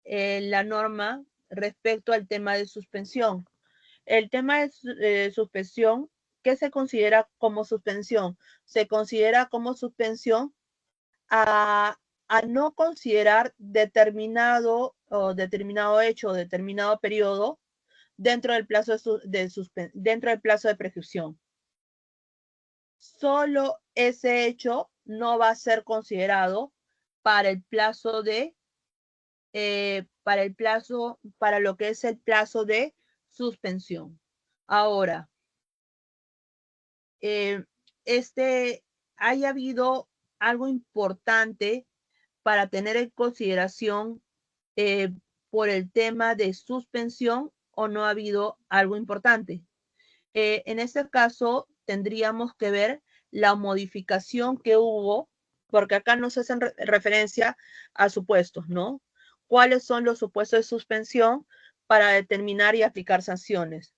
la norma respecto al tema de suspensión? El tema de suspensión, ¿qué se considera como suspensión? Se considera como suspensión a no considerar determinado hecho o determinado periodo dentro del plazo dentro del plazo de prescripción. Solo ese hecho no va a ser considerado para el plazo de, para lo que es el plazo de suspensión. Ahora, haya habido algo importante para tener en consideración por el tema de suspensión o no ha habido algo importante. En este caso, tendríamos que ver la modificación que hubo, porque acá nos hacen referencia a supuestos, ¿no? ¿Cuáles son los supuestos de suspensión para determinar y aplicar sanciones?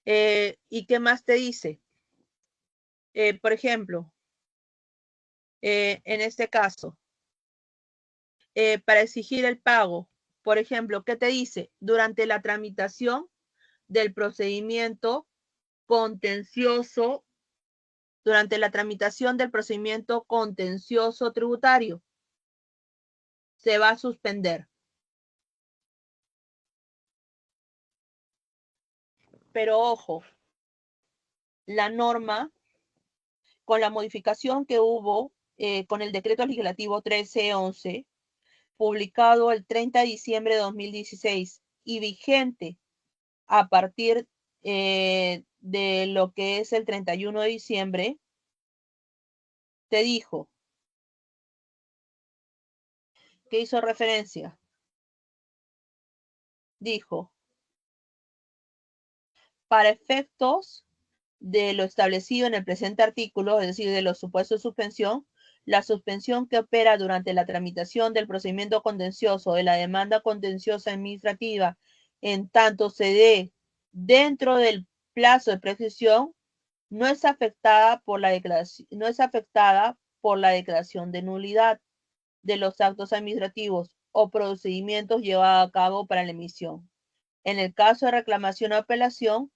¿Y qué más te dice? Por ejemplo, en este caso, para exigir el pago, por ejemplo, ¿qué te dice? Durante la tramitación del procedimiento contencioso, durante la tramitación del procedimiento contencioso tributario, se va a suspender. Pero ojo, la norma, con la modificación que hubo con el decreto legislativo 1311, publicado el 30 de diciembre de 2016 y vigente a partir de lo que es el 31 de diciembre, te dijo que hizo referencia. Dijo, para efectos de lo establecido en el presente artículo, es decir, de los supuestos de suspensión, la suspensión que opera durante la tramitación del procedimiento contencioso de la demanda contenciosa administrativa, en tanto se dé dentro del plazo de prescripción, no es afectada por la declaración de nulidad de los actos administrativos o procedimientos llevados a cabo para la emisión. En el caso de reclamación o apelación,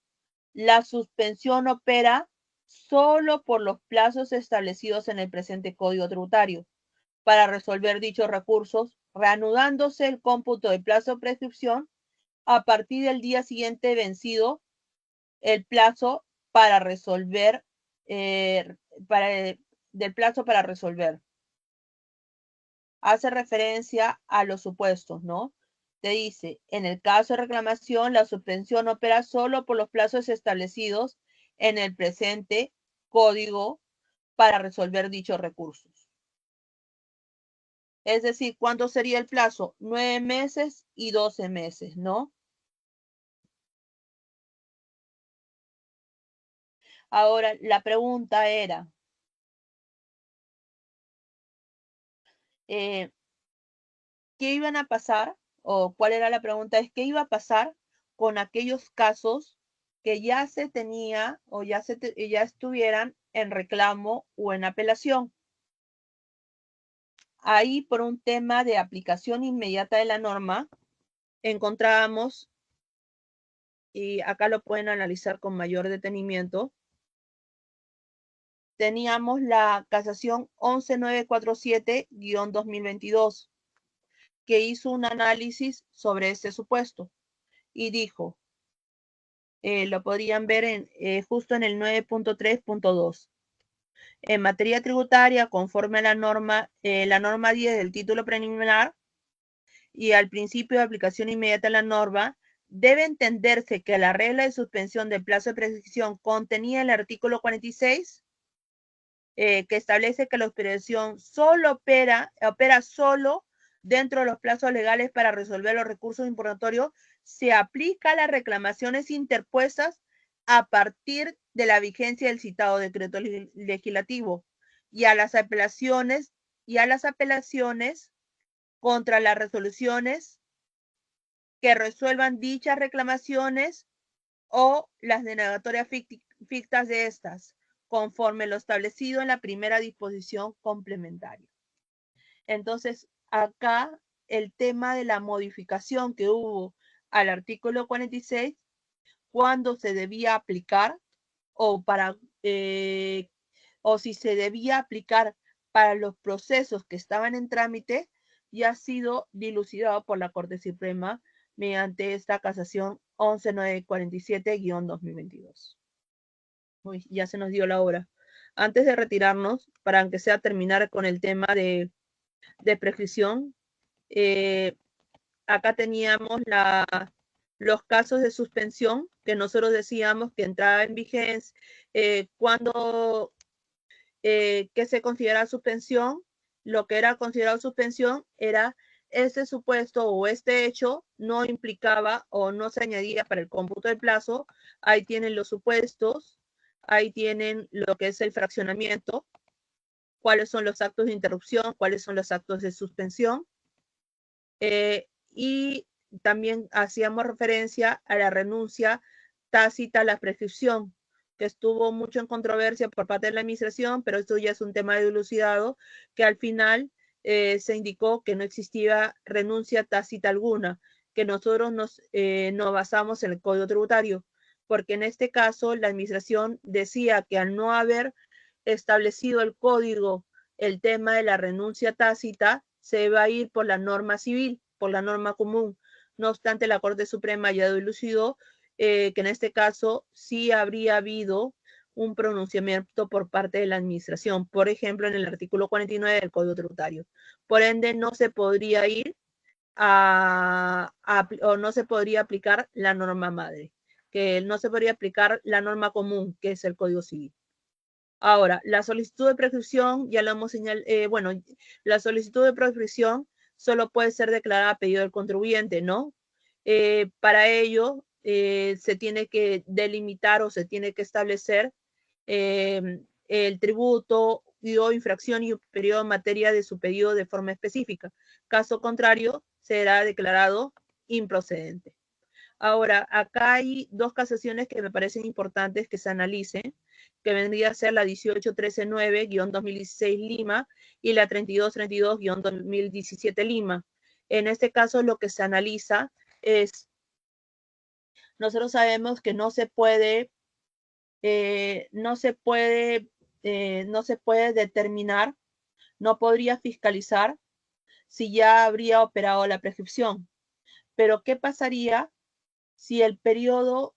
la suspensión opera solo por los plazos establecidos en el presente Código Tributario para resolver dichos recursos, reanudándose el cómputo de plazo de prescripción a partir del día siguiente vencido el plazo para resolver, del plazo para resolver. Hace referencia a los supuestos, ¿no? Te dice, en el caso de reclamación, la suspensión opera solo por los plazos establecidos en el presente código para resolver dichos recursos. Es decir, ¿cuánto sería el plazo? 9 meses y 12 meses, ¿no? Ahora, la pregunta era, ¿qué iban a pasar? O cuál era la pregunta, es qué iba a pasar con aquellos casos que ya se tenía o ya estuvieran en reclamo o en apelación. Ahí, por un tema de aplicación inmediata de la norma, encontrábamos, y acá lo pueden analizar con mayor detenimiento, teníamos la casación 11947-2022, que hizo un análisis sobre este supuesto y dijo, lo podrían ver justo en el 9.3.2. En materia tributaria, conforme a la norma 10 del título preliminar y al principio de aplicación inmediata de la norma, debe entenderse que la regla de suspensión del plazo de prescripción contenía el artículo 46, que establece que la operación solo opera solo dentro de los plazos legales para resolver los recursos impugnatorios, se aplica a las reclamaciones interpuestas a partir de la vigencia del citado decreto legislativo y a las apelaciones contra las resoluciones que resuelvan dichas reclamaciones o las denegatorias fictas de estas, conforme lo establecido en la primera disposición complementaria. Entonces, acá el tema de la modificación que hubo al artículo 46, cuándo se debía aplicar o para o si se debía aplicar para los procesos que estaban en trámite, ya ha sido dilucidado por la Corte Suprema mediante esta casación 11947-2022. Uy, ya se nos dio la hora. antes de retirarnos, para aunque sea terminar con el tema de prescripción, acá teníamos los casos de suspensión que nosotros decíamos que entraba en vigencia, cuando que se considera suspensión, lo que era considerado suspensión era este supuesto o este hecho no implicaba o no se añadía para el cómputo del plazo. Ahí tienen los supuestos, ahí tienen lo que es el fraccionamiento, cuáles son los actos de interrupción, cuáles son los actos de suspensión. Y también hacíamos referencia a la renuncia tácita a la prescripción, que estuvo mucho en controversia por parte de la administración, pero esto ya es un tema dilucidado, que al final se indicó que no existía renuncia tácita alguna, que nosotros nos basamos en el Código Tributario, porque en este caso la administración decía que al no haber establecido el código el tema de la renuncia tácita, se va a ir por la norma civil, por la norma común. No obstante, la Corte Suprema ya dilucidó que en este caso sí habría habido un pronunciamiento por parte de la administración, por ejemplo, en el artículo 49 del Código Tributario. Por ende, no se podría ir o no se podría aplicar la norma madre, que no se podría aplicar la norma común, que es el Código Civil. Ahora, la solicitud de prescripción, ya lo hemos señalado, bueno, la solicitud de prescripción solo puede ser declarada a pedido del contribuyente, ¿no? Para ello, se tiene que delimitar o se tiene que establecer el tributo o infracción y un periodo en materia de su pedido de forma específica. Caso contrario, será declarado improcedente. Ahora, acá hay dos casaciones que me parecen importantes que se analicen, que vendría a ser la 18139-2016 Lima y la 3232-2017 Lima. En este caso, lo que se analiza es, nosotros sabemos que no se puede determinar, no podría fiscalizar si ya habría operado la prescripción. Pero, ¿qué pasaría si el periodo,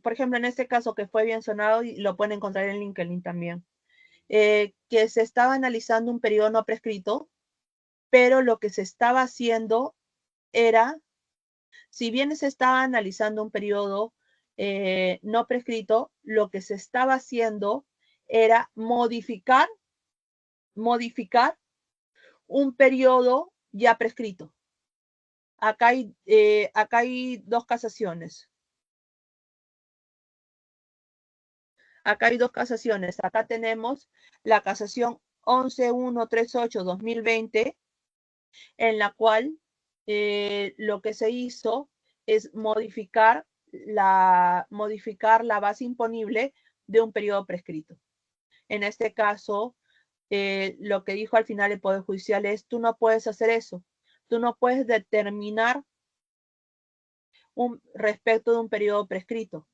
por ejemplo, en este caso que fue bien sonado, y lo pueden encontrar en LinkedIn también, que se estaba analizando un periodo no prescrito, pero lo que se estaba haciendo era, si bien se estaba analizando un periodo no prescrito, lo que se estaba haciendo era modificar un periodo ya prescrito. Acá hay dos casaciones. Acá hay dos casaciones. Acá tenemos la casación 11138-2020, en la cual lo que se hizo es modificar la base imponible de un periodo prescrito. En este caso, lo que dijo al final el Poder Judicial es, tú no puedes hacer eso. Tú no puedes determinar respecto de un periodo prescrito.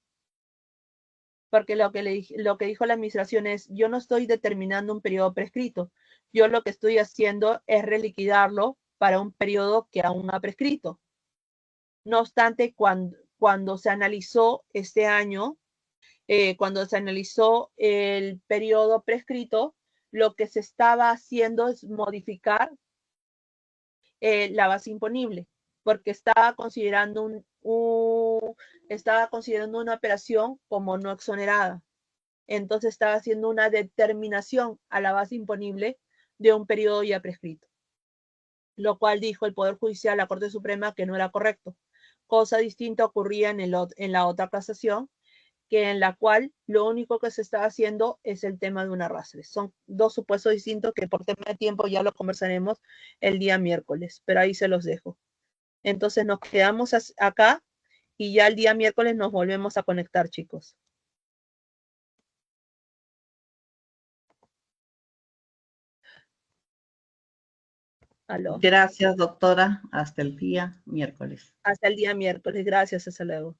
Porque lo que dijo la administración es, yo no estoy determinando un periodo prescrito. Yo lo que estoy haciendo es reliquidarlo para un periodo que aún no ha prescrito. No obstante, cuando se analizó este año, cuando se analizó el periodo prescrito, lo que se estaba haciendo es modificar la base imponible, porque estaba considerando una operación como no exonerada. Entonces estaba haciendo una determinación a la base imponible de un periodo ya prescrito, lo cual dijo el Poder Judicial, la Corte Suprema, que no era correcto. Cosa distinta ocurría en la otra casación, que en la cual lo único que se estaba haciendo es el tema de un arrastre. Son dos supuestos distintos que por tema de tiempo ya lo conversaremos el día miércoles, pero ahí se los dejo. Entonces nos quedamos acá y ya el día miércoles nos volvemos a conectar, chicos. Aló. Gracias, doctora. Hasta el día miércoles. Hasta el día miércoles. Gracias. Hasta luego.